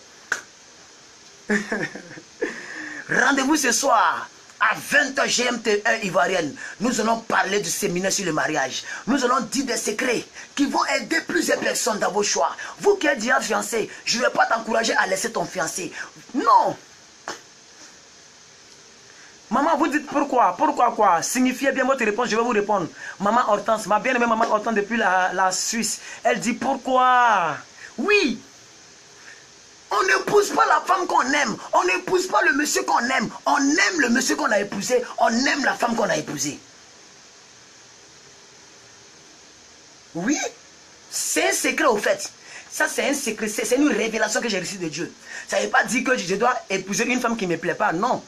Rendez-vous ce soir à 20h GMT1 Ivoirienne. Nous allons parler du séminaire sur le mariage. Nous allons dire des secrets qui vont aider plusieurs personnes dans vos choix. Vous qui êtes déjà fiancé, je ne vais pas t'encourager à laisser ton fiancé. Non. Maman, vous dites pourquoi? Pourquoi quoi? Signifiez bien votre réponse, je vais vous répondre. Maman Hortense, ma bien-aimée maman Hortense depuis la Suisse, elle dit pourquoi? Oui. On n'épouse pas la femme qu'on aime. On n'épouse pas le monsieur qu'on aime. On aime le monsieur qu'on a épousé. On aime la femme qu'on a épousée. Oui, c'est un secret au fait. Ça c'est un secret, c'est une révélation que j'ai reçue de Dieu. Ça ne veut pas dire que je dois épouser une femme qui ne me plaît pas. Non.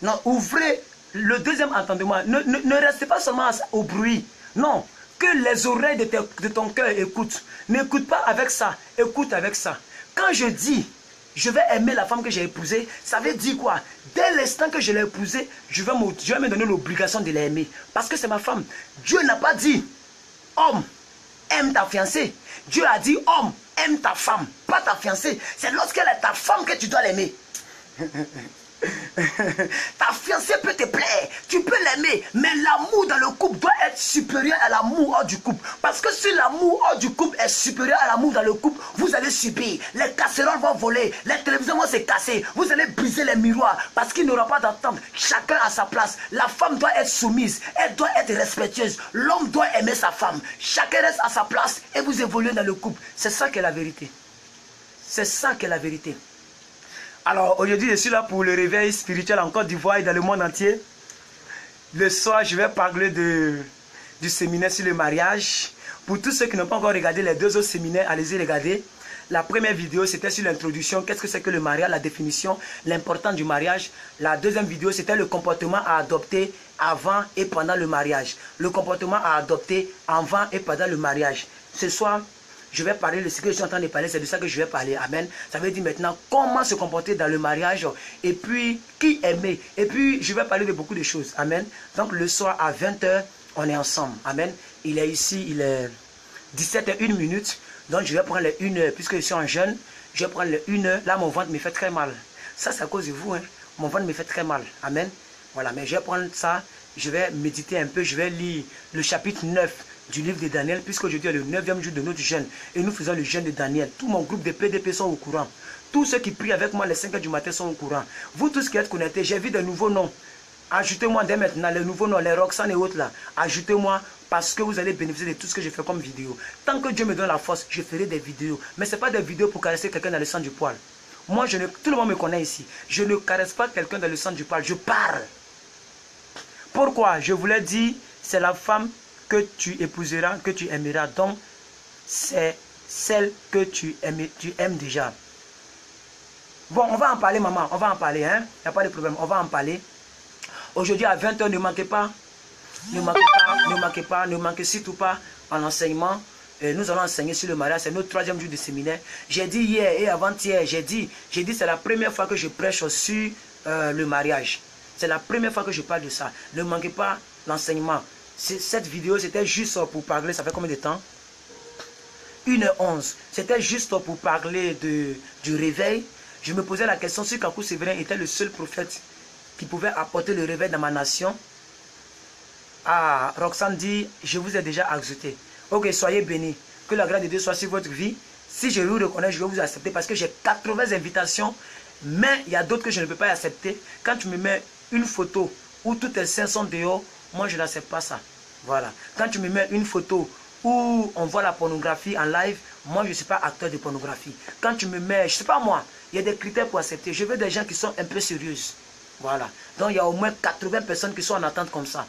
Non, ouvrez le deuxième entendement. Ne restez pas seulement au bruit. Non. Que les oreilles de ton cœur écoutent. N'écoute pas avec ça. Écoute avec ça. Quand je dis, je vais aimer la femme que j'ai épousée, ça veut dire quoi? Dès l'instant que je l'ai épousée, je vais me donner l'obligation de l'aimer. Parce que c'est ma femme. Dieu n'a pas dit, homme, aime ta fiancée. Dieu a dit, homme, aime ta femme, pas ta fiancée. C'est lorsqu'elle est ta femme que tu dois l'aimer. Ta fiancée peut te plaire, tu peux l'aimer, mais l'amour dans le couple doit être supérieur à l'amour hors du couple. Parce que si l'amour hors du couple est supérieur à l'amour dans le couple, vous allez subir. Les casseroles vont voler, les télévisions vont se casser, vous allez briser les miroirs parce qu'il n'y aura pas d'entente. Chacun à sa place. La femme doit être soumise, elle doit être respectueuse. L'homme doit aimer sa femme. Chacun reste à sa place et vous évoluez dans le couple. C'est ça qui est la vérité. C'est ça qui est la vérité. Alors aujourd'hui je suis là pour le réveil spirituel en Côte d'Ivoire et dans le monde entier. Le soir je vais parler du séminaire sur le mariage. Pour tous ceux qui n'ont pas encore regardé les deux autres séminaires, allez-y regarder. La première vidéo c'était sur l'introduction, qu'est-ce que c'est que le mariage, la définition, l'importance du mariage. La deuxième vidéo c'était le comportement à adopter avant et pendant le mariage. Le comportement à adopter avant et pendant le mariage. Ce soir, je vais parler de ce que je suis en train de parler, c'est de ça que je vais parler. Amen. Ça veut dire maintenant comment se comporter dans le mariage et puis qui aimer. Et puis je vais parler de beaucoup de choses. Amen. Donc le soir à 20 h, on est ensemble. Amen. Il est ici, il est 17 h 1 minute. Donc je vais prendre les 1 heure, puisque je suis en jeûne, je vais prendre les 1 heure. Là mon ventre me fait très mal. Ça c'est à cause de vous. Hein. Mon ventre me fait très mal. Amen. Voilà, mais je vais prendre ça, je vais méditer un peu, je vais lire le chapitre 9 du livre de Daniel, puisqu'aujourd'hui est le 9e jour de notre jeûne. Et nous faisons le jeûne de Daniel. Tout mon groupe de PDP sont au courant. Tous ceux qui prient avec moi les 5 h du matin sont au courant. Vous tous qui êtes connectés, j'ai vu de nouveaux noms. Ajoutez-moi dès maintenant les nouveaux noms, les Roxane et autres là. Ajoutez-moi parce que vous allez bénéficier de tout ce que je fais comme vidéo. Tant que Dieu me donne la force, je ferai des vidéos. Mais ce n'est pas des vidéos pour caresser quelqu'un dans le sang du poil. Moi, tout le monde me connaît ici. Je ne caresse pas quelqu'un dans le sang du poil. Je parle. Pourquoi? Je vous l'ai dit, c'est la femme que tu épouseras, que tu aimeras. Donc, c'est celle que tu aimes déjà. Bon, on va en parler, maman. On va en parler, hein. Il n'y a pas de problème. On va en parler. Aujourd'hui, à 20 h, ne manquez pas. Ne manquez pas, ne manquez pas, ne manquez surtout pas en enseignement. Nous allons enseigner sur le mariage. C'est notre 3e jour de séminaire. J'ai dit hier et avant-hier, j'ai dit c'est la première fois que je prêche sur le mariage. C'est la première fois que je parle de ça. Ne manquez pas l'enseignement. Cette vidéo, c'était juste pour parler. Ça fait combien de temps? 1 h 11. C'était juste pour parler du réveil. Je me posais la question si Kakou Séverin était le seul prophète qui pouvait apporter le réveil dans ma nation. Ah, Roxane dit, je vous ai déjà ajouté. Ok, soyez bénis. Que la grâce de Dieu soit sur votre vie. Si je vous reconnais, je vais vous accepter parce que j'ai 80 invitations. Mais il y a d'autres que je ne peux pas accepter. Quand tu me mets une photo où tous tes seins sont dehors, moi je n'accepte pas ça. Voilà. Quand tu me mets une photo où on voit la pornographie en live, moi je ne suis pas acteur de pornographie. Quand tu me mets, je ne sais pas moi, il y a des critères pour accepter. Je veux des gens qui sont un peu sérieuses. Voilà. Donc il y a au moins 80 personnes qui sont en attente comme ça.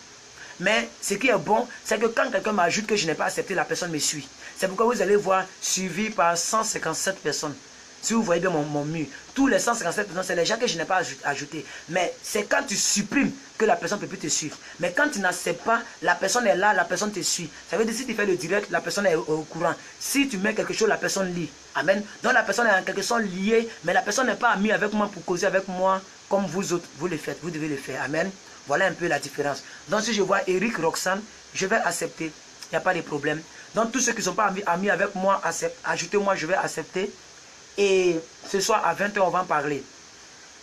Mais ce qui est bon, c'est que quand quelqu'un m'ajoute que je n'ai pas accepté, la personne me suit. C'est pourquoi vous allez voir suivi par 157 personnes. Si vous voyez bien mon mur, tous les 157 personnes, c'est les gens que je n'ai pas ajoutés. Mais c'est quand tu supprimes que la personne ne peut plus te suivre. Mais quand tu n'acceptes pas, la personne est là, la personne te suit. Ça veut dire que si tu fais le direct, la personne est au courant. Si tu mets quelque chose, la personne lit. Amen. Donc la personne est en quelque sorte liée, mais la personne n'est pas amie avec moi pour causer avec moi comme vous autres, vous le faites, vous devez le faire. Amen. Voilà un peu la différence. Donc si je vois Eric, Roxane, je vais accepter. Il n'y a pas de problème. Donc tous ceux qui ne sont pas amis avec moi, ajoutez-moi, je vais accepter. Et ce soir à 20 h, on va en parler.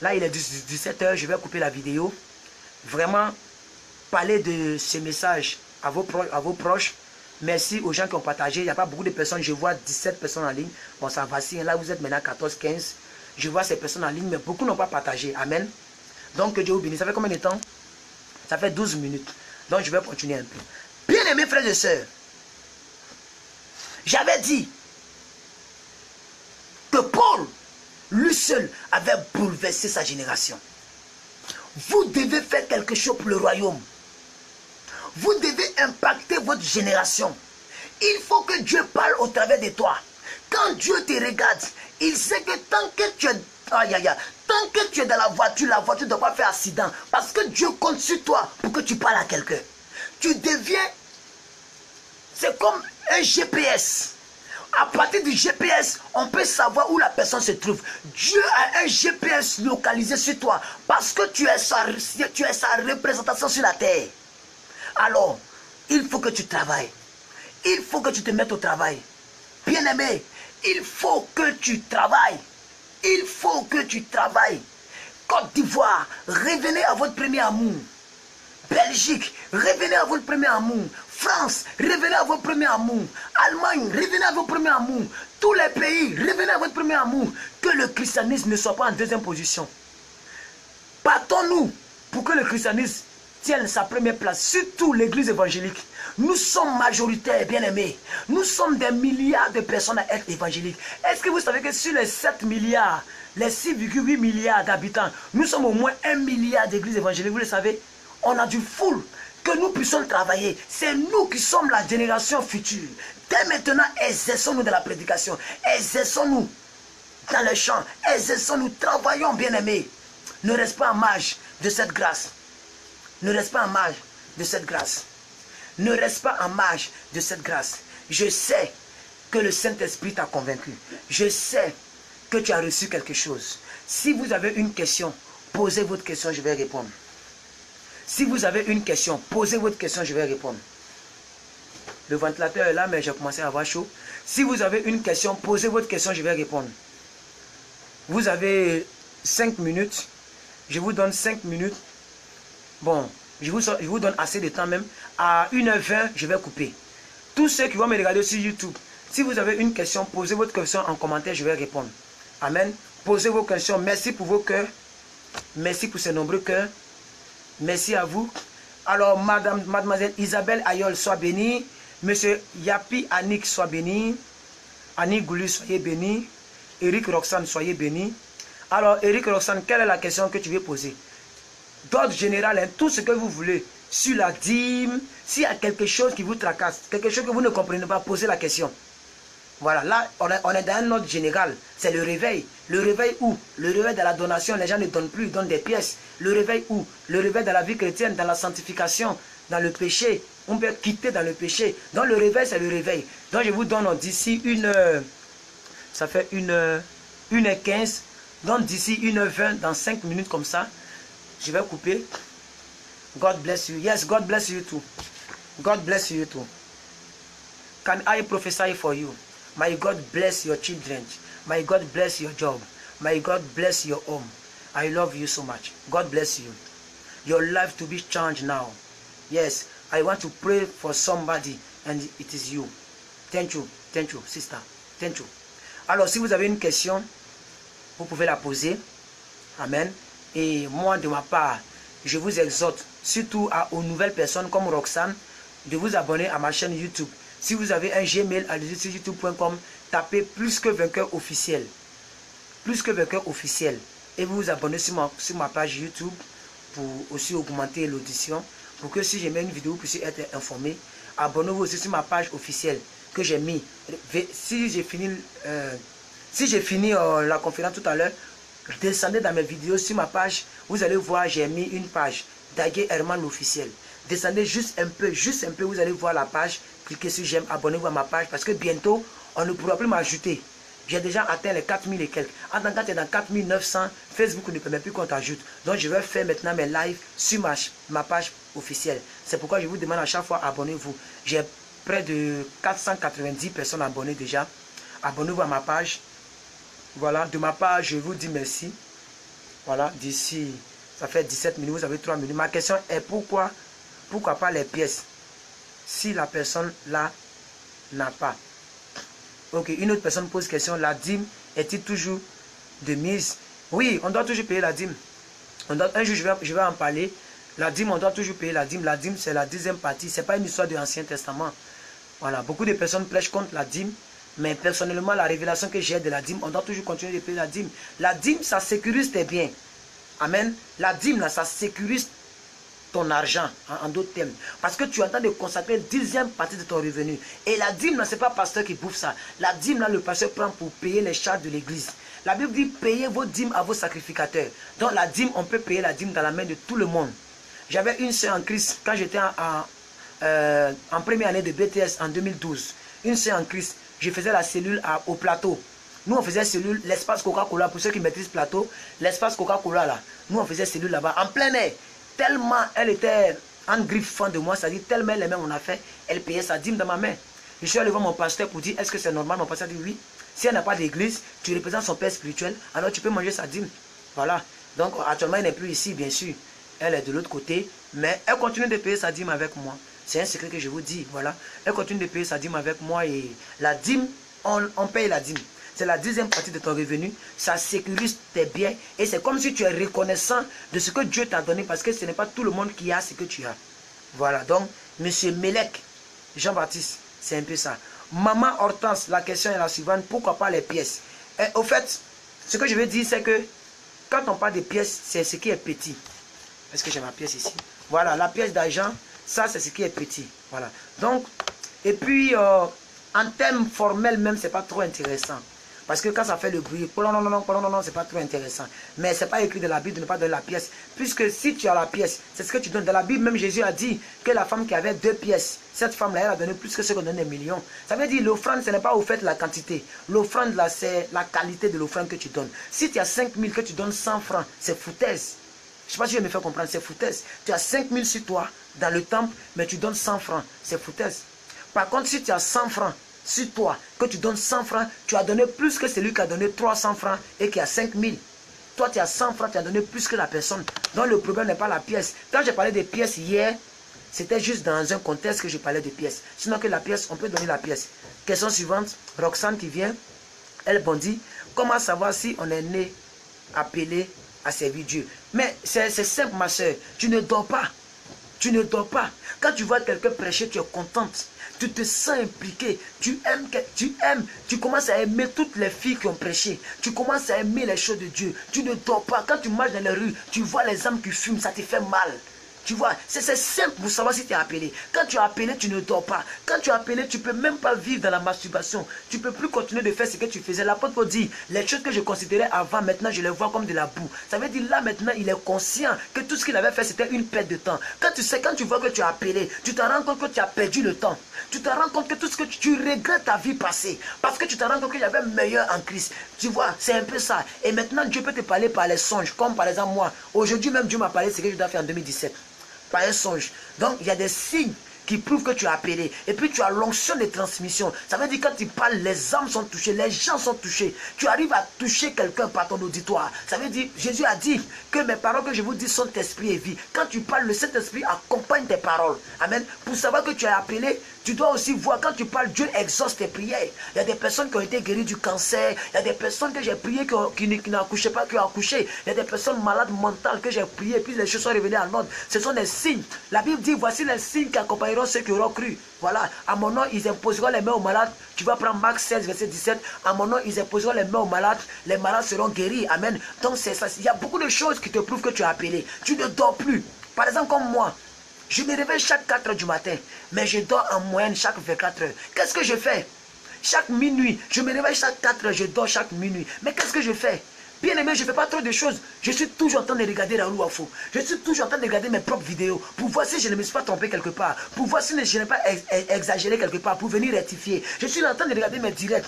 Là, il est 17 h, je vais couper la vidéo. Vraiment, parlez de ce message à vos proches. Merci aux gens qui ont partagé. Il n'y a pas beaucoup de personnes. Je vois 17 personnes en ligne. Bon, ça vacille. Là, vous êtes maintenant 14, 15. Je vois ces personnes en ligne, mais beaucoup n'ont pas partagé. Amen. Donc, que Dieu vous bénisse. Ça fait combien de temps? Ça fait 12 minutes. Donc, je vais continuer un peu. Bien-aimés frères et sœurs, j'avais dit que Paul, lui seul, avait bouleversé sa génération. Vous devez faire quelque chose pour le royaume. Vous devez impacter votre génération. Il faut que Dieu parle au travers de toi. Quand Dieu te regarde, il sait que tant que tu es... Tant que tu es dans la voiture ne doit pas faire accident. Parce que Dieu compte sur toi pour que tu parles à quelqu'un. Tu deviens... C'est comme un GPS. À partir du GPS, on peut savoir où la personne se trouve. Dieu a un GPS localisé sur toi. Parce que tu es sa représentation sur la terre. Alors, il faut que tu travailles. Il faut que tu te mettes au travail. Bien-aimé, il faut que tu travailles. Il faut que tu travailles. Côte d'Ivoire, revenez à votre premier amour. Belgique, revenez à votre premier amour. France, revenez à votre premier amour. Allemagne, revenez à votre premier amour. Tous les pays, revenez à votre premier amour. Que le christianisme ne soit pas en deuxième position. Battons-nous pour que le christianisme tienne sa première place, surtout l'église évangélique. Nous sommes majoritaires, bien-aimés. Nous sommes des milliards de personnes à être évangéliques. Est-ce que vous savez que sur les 7 milliards, les 6,8 milliards d'habitants, nous sommes au moins 1 milliard d'églises évangéliques, vous le savez? On a du full, que nous puissions travailler. C'est nous qui sommes la génération future. Dès maintenant, exerçons-nous dans la prédication. Exerçons-nous dans les champs. Exerçons-nous, travaillons, bien-aimés. Ne reste pas en marge de cette grâce. Ne reste pas en marge de cette grâce. Ne reste pas en marge de cette grâce. Je sais que le Saint-Esprit t'a convaincu. Je sais que tu as reçu quelque chose. Si vous avez une question, posez votre question, je vais répondre. Si vous avez une question, posez votre question, je vais répondre. Le ventilateur est là, mais j'ai commencé à avoir chaud. Si vous avez une question, posez votre question, je vais répondre. Vous avez 5 minutes. Je vous donne 5 minutes. Bon, je vous donne assez de temps même. À 1h20, je vais couper. Tous ceux qui vont me regarder sur YouTube, si vous avez une question, posez votre question en commentaire, je vais répondre. Amen. Posez vos questions. Merci pour vos cœurs. Merci pour ces nombreux cœurs. Merci à vous. Alors, mademoiselle Isabelle Ayol, sois bénie. Monsieur Yapi Annick, sois béni. Annie Goulu, soyez béni. Eric Roxane, soyez béni. Alors, Eric Roxane, quelle est la question que tu veux poser? D'ordre général, hein, tout ce que vous voulez. Sur la dîme, s'il y a quelque chose qui vous tracasse, quelque chose que vous ne comprenez pas, posez la question. Voilà, là, on est dans un ordre général. C'est le réveil. Le réveil où? Le réveil dans la donation, les gens ne donnent plus, ils donnent des pièces. Le réveil où? Le réveil dans la vie chrétienne, dans la sanctification, dans le péché. On peut quitter dans le péché. Donc le réveil, c'est le réveil. Donc je vous donne d'ici une heure, ça fait 1h15. Donc d'ici 1h20, dans 5 minutes comme ça, je vais couper. God bless you. Yes, God bless you too. God bless you too. Can I prophesy for you? May God bless your children. May God bless your job. May God bless your home. I love you so much. God bless you. Your life to be changed now. Yes, I want to pray for somebody and it is you. Thank you, sister. Thank you. Alors, si vous avez une question, vous pouvez la poser. Amen. Et moi, de ma part, je vous exhorte, surtout aux nouvelles personnes comme Roxane, de vous abonner à ma chaîne YouTube. Si vous avez un Gmail, allez sur youtube.com, tapez plus que vainqueur officiel. Plus que vainqueur officiel. Et vous vous abonnez sur ma page YouTube pour aussi augmenter l'audition. Pour que si je mets une vidéo, vous puissiez être informé. Abonnez-vous aussi sur ma page officielle que j'ai mis. Si j'ai fini la conférence tout à l'heure, descendez dans mes vidéos sur ma page. Vous allez voir, j'ai mis une page. Dagué Herman officiel. Descendez juste un peu, vous allez voir la page. Cliquez sur j'aime, abonnez-vous à ma page parce que bientôt, on ne pourra plus m'ajouter. J'ai déjà atteint les 4000 et quelques. En tant que tu es dans 4900, Facebook ne permet plus qu'on t'ajoute. Donc, je vais faire maintenant mes lives sur ma page officielle. C'est pourquoi je vous demande à chaque fois, abonnez-vous. J'ai près de 490 personnes abonnées déjà. Abonnez-vous à ma page. Voilà, de ma part, je vous dis merci. Voilà, d'ici, ça fait 17 minutes, vous avez 3 minutes. Ma question est pourquoi pas les pièces si la personne là n'a pas? Ok, une autre personne pose question, la dîme est-il toujours de mise? Oui, on doit toujours payer la dîme. Un jour, je vais en parler. La dîme, on doit toujours payer la dîme. La dîme, c'est la 10e partie. Ce n'est pas une histoire de l'Ancien Testament. Voilà, beaucoup de personnes prêchent contre la dîme. Mais personnellement, la révélation que j'ai de la dîme, on doit toujours continuer de payer la dîme. La dîme, ça sécurise tes biens. Amen. La dîme, là, ça sécurise ton argent, en d'autres termes. Parce que tu es en train de consacrer 10e partie de ton revenu. Et la dîme, ce n'est pas le pasteur qui bouffe ça. La dîme, là, le pasteur prend pour payer les charges de l'église. La Bible dit, payez vos dîmes à vos sacrificateurs. Donc la dîme, on peut payer la dîme dans la main de tout le monde. J'avais une sœur en Christ, quand j'étais en première année de BTS en 2012. Une sœur en Christ, je faisais la cellule au plateau. Nous, on faisait cellule, l'espace Coca-Cola, pour ceux qui maîtrisent plateau, l'espace Coca-Cola, là. Nous, on faisait cellule là-bas, en plein air. Tellement elle était en griffe fan de moi, c'est-à-dire tellement les mêmes on a fait, elle payait sa dîme dans ma main. Je suis allé voir mon pasteur pour dire, est-ce que c'est normal? Mon pasteur dit oui. Si elle n'a pas d'église, tu représentes son père spirituel, alors tu peux manger sa dîme. Voilà. Donc actuellement, elle n'est plus ici, bien sûr. Elle est de l'autre côté, mais elle continue de payer sa dîme avec moi. C'est un secret que je vous dis, voilà. Elle continue de payer sa dîme avec moi et la dîme, on paye la dîme. C'est la 10e partie de ton revenu. Ça sécurise tes biens. Et c'est comme si tu es reconnaissant de ce que Dieu t'a donné. Parce que ce n'est pas tout le monde qui a ce que tu as. Voilà. Donc, monsieur Melek, Jean-Baptiste, c'est un peu ça. Maman Hortense, la question est la suivante. Pourquoi pas les pièces? Et au fait, ce que je veux dire, c'est que quand on parle de pièces, c'est ce qui est petit. Est-ce que j'ai ma pièce ici? Voilà, la pièce d'argent, ça, c'est ce qui est petit. Voilà. Donc, et puis, en termes formels même, c'est pas trop intéressant. Parce que quand ça fait le bruit, non, c'est pas trop intéressant. Mais c'est pas écrit dans la Bible de ne pas donner la pièce. Puisque si tu as la pièce, c'est ce que tu donnes. Dans la Bible, même Jésus a dit que la femme qui avait 2 pièces, cette femme-là, elle a donné plus que ce qu'on donne des millions. Ça veut dire l'offrande, ce n'est pas au fait la quantité. L'offrande, là, c'est la qualité de l'offrande que tu donnes. Si tu as 5 000, que tu donnes 100 francs, c'est foutaise. Je ne sais pas si je me fais comprendre, c'est foutaise. Tu as 5 000 sur toi, dans le temple, mais tu donnes 100 francs, c'est foutaise. Par contre, si tu as 100 francs, sur toi, que tu donnes 100 francs, tu as donné plus que celui qui a donné 300 francs et qui a 5 000. Toi, tu as 100 francs, tu as donné plus que la personne. Donc, le problème n'est pas la pièce. Quand j'ai parlé des pièces hier, c'était juste dans un contexte que je parlais de pièces. Sinon que la pièce, on peut donner la pièce. Question suivante, Roxane qui vient, elle bondit. Comment savoir si on est né appelé à servir Dieu? Mais c'est simple, ma soeur. Tu ne dors pas. Tu ne dors pas. Quand tu vois quelqu'un prêcher, tu es contente. Tu te sens impliqué, tu aimes, tu commences à aimer toutes les filles qui ont prêché. Tu commences à aimer les choses de Dieu. Tu ne dors pas. Quand tu marches dans les rues, tu vois les âmes qui fument, ça te fait mal. Tu vois, c'est simple pour savoir si tu es appelé. Quand tu es appelé, tu ne dors pas. Quand tu es appelé, tu ne peux même pas vivre dans la masturbation. Tu ne peux plus continuer de faire ce que tu faisais. L'apôtre dit, les choses que je considérais avant, maintenant, je les vois comme de la boue. Ça veut dire, là, maintenant, il est conscient que tout ce qu'il avait fait, c'était une perte de temps. Quand tu vois que tu es appelé, tu te rends compte que tu as perdu le temps. Tu te rends compte que tout ce que tu regrettes ta vie passée. Parce que tu te rends compte qu'il y avait meilleur en Christ. Tu vois, c'est un peu ça. Et maintenant, Dieu peut te parler par les songes. Comme par exemple, moi, aujourd'hui même, Dieu m'a parlé de ce que je dois faire en 2017. Par un songe. Donc, il y a des signes qui prouvent que tu as appelé. Et puis, tu as l'onction de transmission. Ça veut dire quand tu parles, les âmes sont touchées, les gens sont touchés. Tu arrives à toucher quelqu'un par ton auditoire. Ça veut dire, Jésus a dit que mes paroles que je vous dis sont esprit et vie. Quand tu parles, le Saint-Esprit accompagne tes paroles. Amen. Pour savoir que tu es appelé, tu dois aussi voir, quand tu parles, Dieu exauce tes prières. Il y a des personnes qui ont été guéries du cancer. Il y a des personnes que j'ai priées qui n'accouchaient pas, qui ont accouché. Il y a des personnes malades mentales que j'ai priées, puis les choses sont revenues en ordre. Ce sont des signes. La Bible dit, voici les signes qui accompagneront ceux qui auront cru. Voilà. À mon nom, ils imposeront les mains aux malades. Tu vas prendre Marc 16, verset 17. À mon nom, ils imposeront les mains aux malades. Les malades seront guéris. Amen. Donc, c'est ça. Il y a beaucoup de choses qui te prouvent que tu es appelé. Tu ne dors plus. Par exemple, comme moi. Je me réveille chaque 4 heures du matin, mais je dors en moyenne chaque 24 heures. Qu'est-ce que je fais? Chaque minuit, je me réveille chaque 4 heures, je dors chaque minuit. Mais qu'est-ce que je fais? Bien aimé, je ne fais pas trop de choses. Je suis toujours en train de regarder Raoul Wafo. Je suis toujours en train de regarder mes propres vidéos pour voir si je ne me suis pas trompé quelque part. Pour voir si je n'ai pas exagéré quelque part, pour venir rectifier. Je suis en train de regarder mes directs.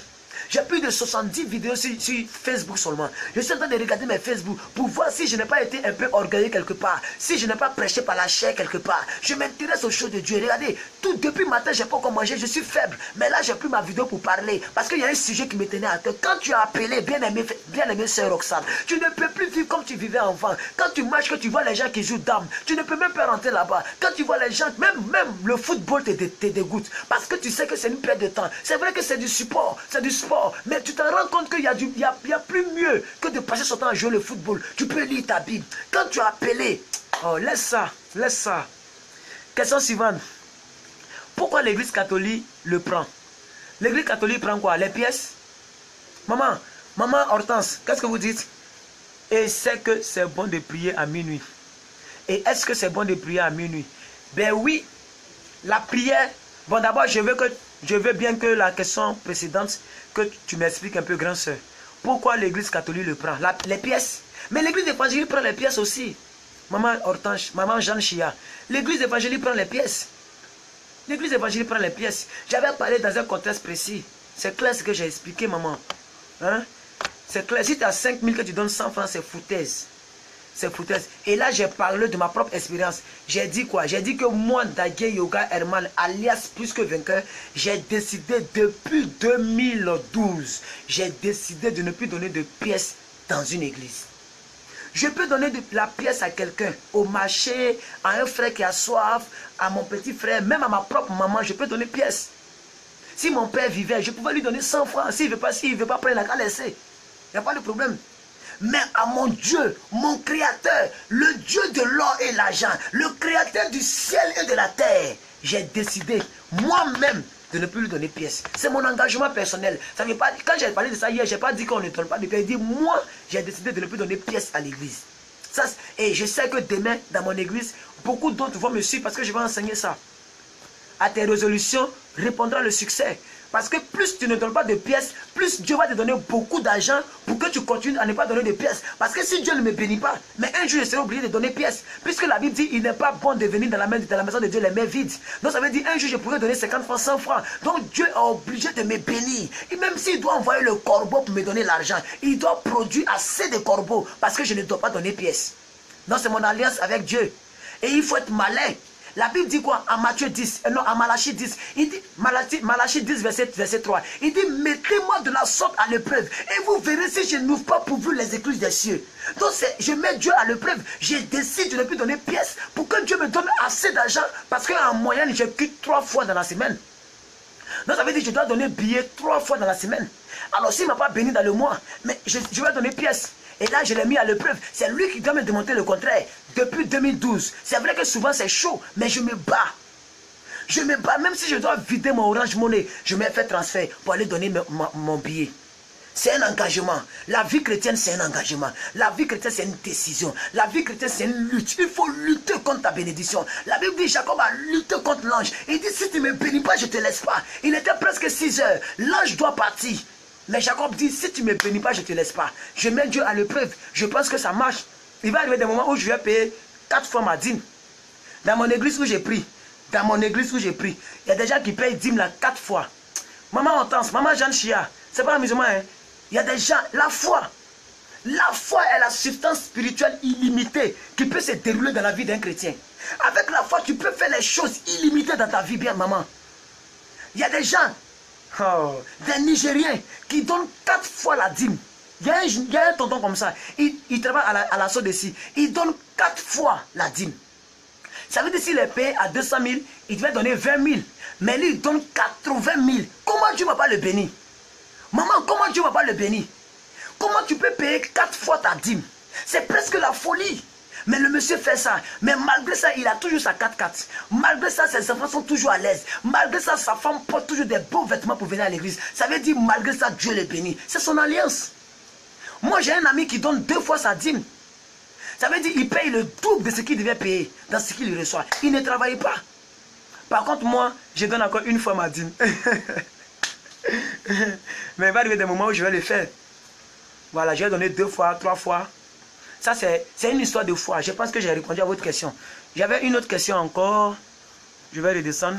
J'ai plus de 70 vidéos sur Facebook seulement. Je suis en train de regarder mes Facebook pour voir si je n'ai pas été un peu orgueilleux quelque part. Si je n'ai pas prêché par la chair quelque part. Je m'intéresse aux choses de Dieu. Regardez, tout depuis le matin, je n'ai pas encore mangé. Je suis faible. Mais là, j'ai pris ma vidéo pour parler. Parce qu'il y a un sujet qui me tenait à cœur. Quand tu as appelé, bien-aimé sœur Roxane, tu ne peux plus vivre comme tu vivais avant. Quand tu marches, que tu vois les gens qui jouent dames, tu ne peux même pas rentrer là-bas. Quand tu vois les gens, même le football te dégoûte. Parce que tu sais que c'est une perte de temps. C'est vrai que c'est du support, c'est du sport. Mais tu te rends compte qu'il y a plus mieux que de passer son temps à jouer le football. Tu peux lire ta Bible. Quand tu as appelé, oh, laisse ça, laisse ça. Question suivante. Pourquoi l'église catholique le prend? L'église catholique prend quoi? Les pièces? Maman Hortense, qu'est-ce que vous dites? Et c'est que c'est bon de prier à minuit. Et est-ce que c'est bon de prier à minuit? Ben oui, la prière. Bon, d'abord, je veux bien que la question précédente, que tu m'expliques un peu, grand soeur. Pourquoi l'église catholique le prend? Les pièces. Mais l'église évangélique prend les pièces aussi. Maman Hortense, maman Jeanne Chia. L'église évangélique prend les pièces. L'église évangélique prend les pièces. J'avais parlé dans un contexte précis. C'est clair ce que j'ai expliqué, maman. Hein? C'est clair. Si tu as 5 000 que tu donnes 100 francs, c'est foutaise. C'est foutaise. Et là, j'ai parlé de ma propre expérience. J'ai dit quoi? J'ai dit que moi, Dagué Yoga Herman, alias Plus que Vainqueur, j'ai décidé depuis 2012, j'ai décidé de ne plus donner de pièces dans une église. Je peux donner de la pièce à quelqu'un, au marché, à un frère qui a soif, à mon petit frère, même à ma propre maman, je peux donner pièces. Si mon père vivait, je pouvais lui donner 100 francs. S'il ne veut pas prendre, il n'a qu'à laisser. Il n'y a pas de problème. Mais à mon Dieu, mon créateur, le Dieu de l'or et l'argent, le créateur du ciel et de la terre, j'ai décidé moi-même de ne plus lui donner pièce. C'est mon engagement personnel. Ça veut pas, quand j'ai parlé de ça hier, je n'ai pas dit qu'on ne donne pas de pièce. J'ai dit, moi, j'ai décidé de ne plus donner pièce à l'église. Et je sais que demain, dans mon église, beaucoup d'autres vont me suivre parce que je vais enseigner ça. à tes résolutions répondra le succès. Parce que plus tu ne donnes pas de pièces, plus Dieu va te donner beaucoup d'argent pour que tu continues à ne pas donner de pièces. Parce que si Dieu ne me bénit pas, mais un jour je serai obligé de donner pièces. Puisque la Bible dit, il n'est pas bon de venir dans la maison de Dieu les mains vides. Donc ça veut dire, un jour je pourrais donner 50 francs, 100 francs. Donc Dieu est obligé de me bénir. Et même s'il doit envoyer le corbeau pour me donner l'argent, il doit produire assez de corbeaux parce que je ne dois pas donner pièces. Donc c'est mon alliance avec Dieu. Et il faut être malin. La Bible dit quoi? En Matthieu 10, non, en Malachie 10, il dit, Malachie 10, verset 3, il dit, mettez-moi de la sorte à l'épreuve, et vous verrez si je n'ouvre pas pour vous les écluses des cieux. Donc, je mets Dieu à l'épreuve, je décide de ne plus donner pièces, pour que Dieu me donne assez d'argent, parce qu'en moyenne, je quitte 3 fois dans la semaine. Donc, ça veut dire que je dois donner billets 3 fois dans la semaine. Alors, s'il ne m'a pas béni dans le mois, mais je vais donner pièces. Et là, je l'ai mis à l'épreuve. C'est lui qui doit me démontrer le contraire. Depuis 2012. C'est vrai que souvent c'est chaud, mais je me bats. Je me bats, même si je dois vider mon Orange Money, je me fais transfert pour aller donner mon billet. C'est un engagement. La vie chrétienne, c'est un engagement. La vie chrétienne, c'est une décision. La vie chrétienne, c'est une lutte. Il faut lutter contre ta bénédiction. La Bible dit, Jacob a lutté contre l'ange. Il dit, si tu ne me bénis pas, je ne te laisse pas. Il était presque 6 heures. L'ange doit partir. Mais Jacob dit, si tu ne me bénis pas, je ne te laisse pas. Je mets Dieu à l'épreuve. Je pense que ça marche. Il va arriver des moments où je vais payer 4 fois ma dîme. Dans mon église où j'ai pris, il y a des gens qui payent dîme là 4 fois. Maman Hortense, maman Jeanne Chia, c'est pas un musulman, hein. Il y a des gens, la foi est la substance spirituelle illimitée qui peut se dérouler dans la vie d'un chrétien. Avec la foi, tu peux faire les choses illimitées dans ta vie, bien maman. Il y a des gens, des Nigériens qui donnent 4 fois la dîme. Il y a un tonton comme ça, il travaille à la Sodeci, il donne 4 fois la dîme. Ça veut dire s'il est payé à 200 000, il devait donner 20 000. Mais lui, il donne 80 000. Comment Dieu ne va pas le bénir? Maman, comment Dieu ne va pas le bénir? Comment tu peux payer 4 fois ta dîme? C'est presque la folie. Mais le monsieur fait ça. Mais malgré ça, il a toujours sa 4x4. Malgré ça, ses enfants sont toujours à l'aise. Malgré ça, sa femme porte toujours des beaux vêtements pour venir à l'église. Ça veut dire, malgré ça, Dieu le bénit. C'est son alliance. Moi, j'ai un ami qui donne 2 fois sa dîme. Ça veut dire qu'il paye le double de ce qu'il devait payer dans ce qu'il reçoit. Il ne travaille pas. Par contre, moi, je donne encore 1 fois ma dîme. Mais il va arriver des moments où je vais le faire. Voilà, je vais donner 2 fois, 3 fois. Ça, c'est une histoire de foi. Je pense que j'ai répondu à votre question. J'avais une autre question encore. Je vais redescendre.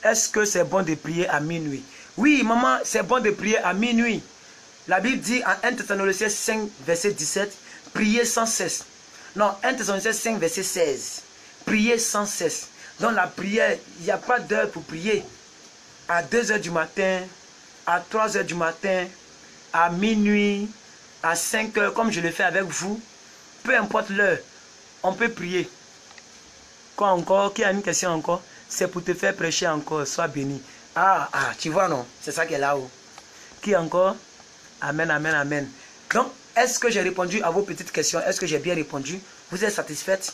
Est-ce que c'est bon de prier à minuit? Oui, maman, c'est bon de prier à minuit. La Bible dit en 1 Thessaloniciens 5, verset 17, priez sans cesse. Non, 1 Thessaloniciens 5, verset 16. Priez sans cesse. Dans la prière, il n'y a pas d'heure pour prier. À 2 h du matin, à 3 h du matin, à minuit, à 5 h, comme je le fais avec vous. Peu importe l'heure, on peut prier. Quoi encore? Qui a une question encore? C'est pour te faire prêcher encore. Sois béni. Tu vois, non? C'est ça qui est là-haut. Qui encore? Amen, amen, amen. Donc, est-ce que j'ai répondu à vos petites questions? Est-ce que j'ai bien répondu? Vous êtes satisfaite?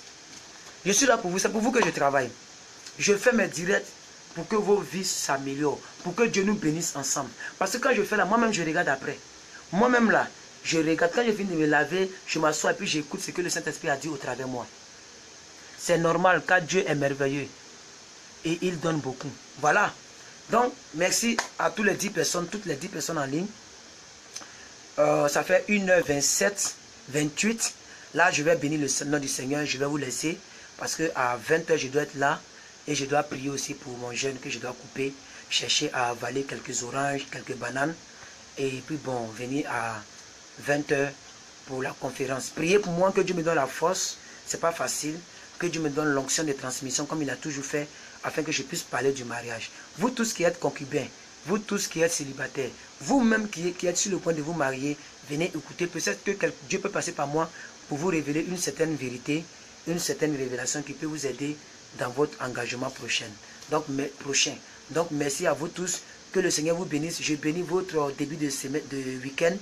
Je suis là pour vous. C'est pour vous que je travaille. Je fais mes directs pour que vos vies s'améliorent. Pour que Dieu nous bénisse ensemble. Parce que quand je fais là, moi-même, je regarde après. Moi-même là, je regarde. Quand je finis de me laver, je m'assois et puis j'écoute ce que le Saint-Esprit a dit au travers de moi. C'est normal car Dieu est merveilleux. Et il donne beaucoup. Voilà. Donc, merci à toutes les 10 personnes, toutes les 10 personnes en ligne. Ça fait 1h27, 28. Là, je vais bénir le nom du Seigneur. Je vais vous laisser. Parce qu'à 20 h, je dois être là. Et je dois prier aussi pour mon jeûne que je dois couper. Chercher à avaler quelques oranges, quelques bananes. Et puis bon, venir à 20 h pour la conférence. Priez pour moi que Dieu me donne la force. C'est pas facile. Que Dieu me donne l'onction de transmission comme il a toujours fait. Afin que je puisse parler du mariage. Vous tous qui êtes concubins. Vous tous qui êtes célibataires, vous-même qui êtes sur le point de vous marier, venez écouter. Peut-être que Dieu peut passer par moi pour vous révéler une certaine vérité, une certaine révélation qui peut vous aider dans votre engagement prochain. Donc, merci à vous tous. Que le Seigneur vous bénisse. Je bénis votre début de week-end.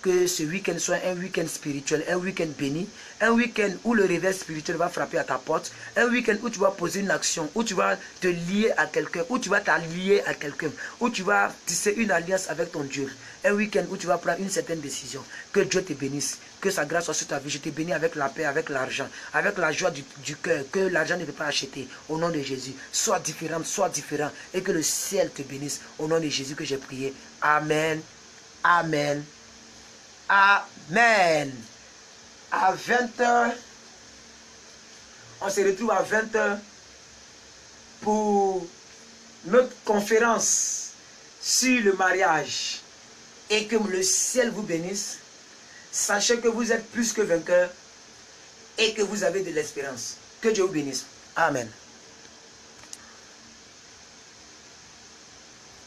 Que ce week-end soit un week-end spirituel, un week-end béni, un week-end où le réveil spirituel va frapper à ta porte, un week-end où tu vas poser une action, où tu vas te lier à quelqu'un, où tu vas t'allier à quelqu'un, où tu vas tisser une alliance avec ton Dieu, un week-end où tu vas prendre une certaine décision. Que Dieu te bénisse, que sa grâce soit sur ta vie. Je te bénis avec la paix, avec l'argent, avec la joie du cœur, que l'argent ne peut pas acheter. Au nom de Jésus, sois différent, et que le ciel te bénisse. Au nom de Jésus que j'ai prié. Amen. Amen. Amen. À 20h, on se retrouve à 20h pour notre conférence sur le mariage. Et que le ciel vous bénisse. Sachez que vous êtes plus que vainqueurs et que vous avez de l'espérance. Que Dieu vous bénisse. Amen.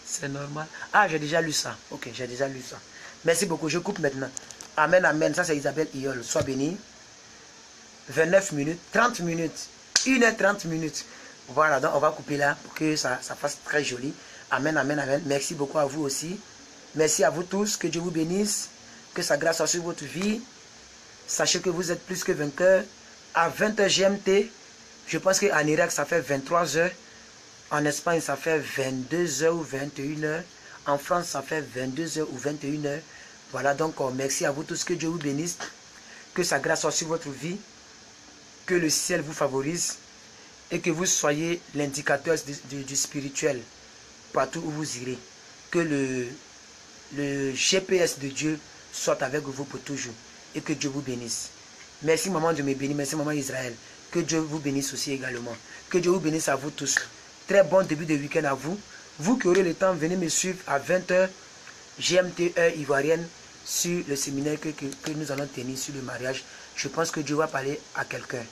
C'est normal. Ah, j'ai déjà lu ça. Ok, j'ai déjà lu ça. Merci beaucoup. Je coupe maintenant. Amen, amen. Ça, c'est Isabelle Iol. Sois béni. 29 minutes, 30 minutes, 1h30 minutes. Voilà, donc on va couper là pour que ça fasse très joli. Amen, amen, amen. Merci beaucoup à vous aussi. Merci à vous tous. Que Dieu vous bénisse. Que sa grâce soit sur votre vie. Sachez que vous êtes plus que vainqueurs. À 20h GMT, je pense qu'en Irak, ça fait 23h. En Espagne, ça fait 22h ou 21h. En France, ça fait 22h ou 21h. Voilà, donc merci à vous tous. Que Dieu vous bénisse. Que sa grâce soit sur votre vie. Que le ciel vous favorise. Et que vous soyez l'indicateur du spirituel partout où vous irez. Que le GPS de Dieu soit avec vous pour toujours. Et que Dieu vous bénisse. Merci maman de me bénir. Merci maman Israël. Que Dieu vous bénisse aussi également. Que Dieu vous bénisse à vous tous. Très bon début de week-end à vous. Vous qui aurez le temps, venez me suivre à 20h GMT heure ivoirienne sur le séminaire que nous allons tenir sur le mariage. Je pense que Dieu va parler à quelqu'un.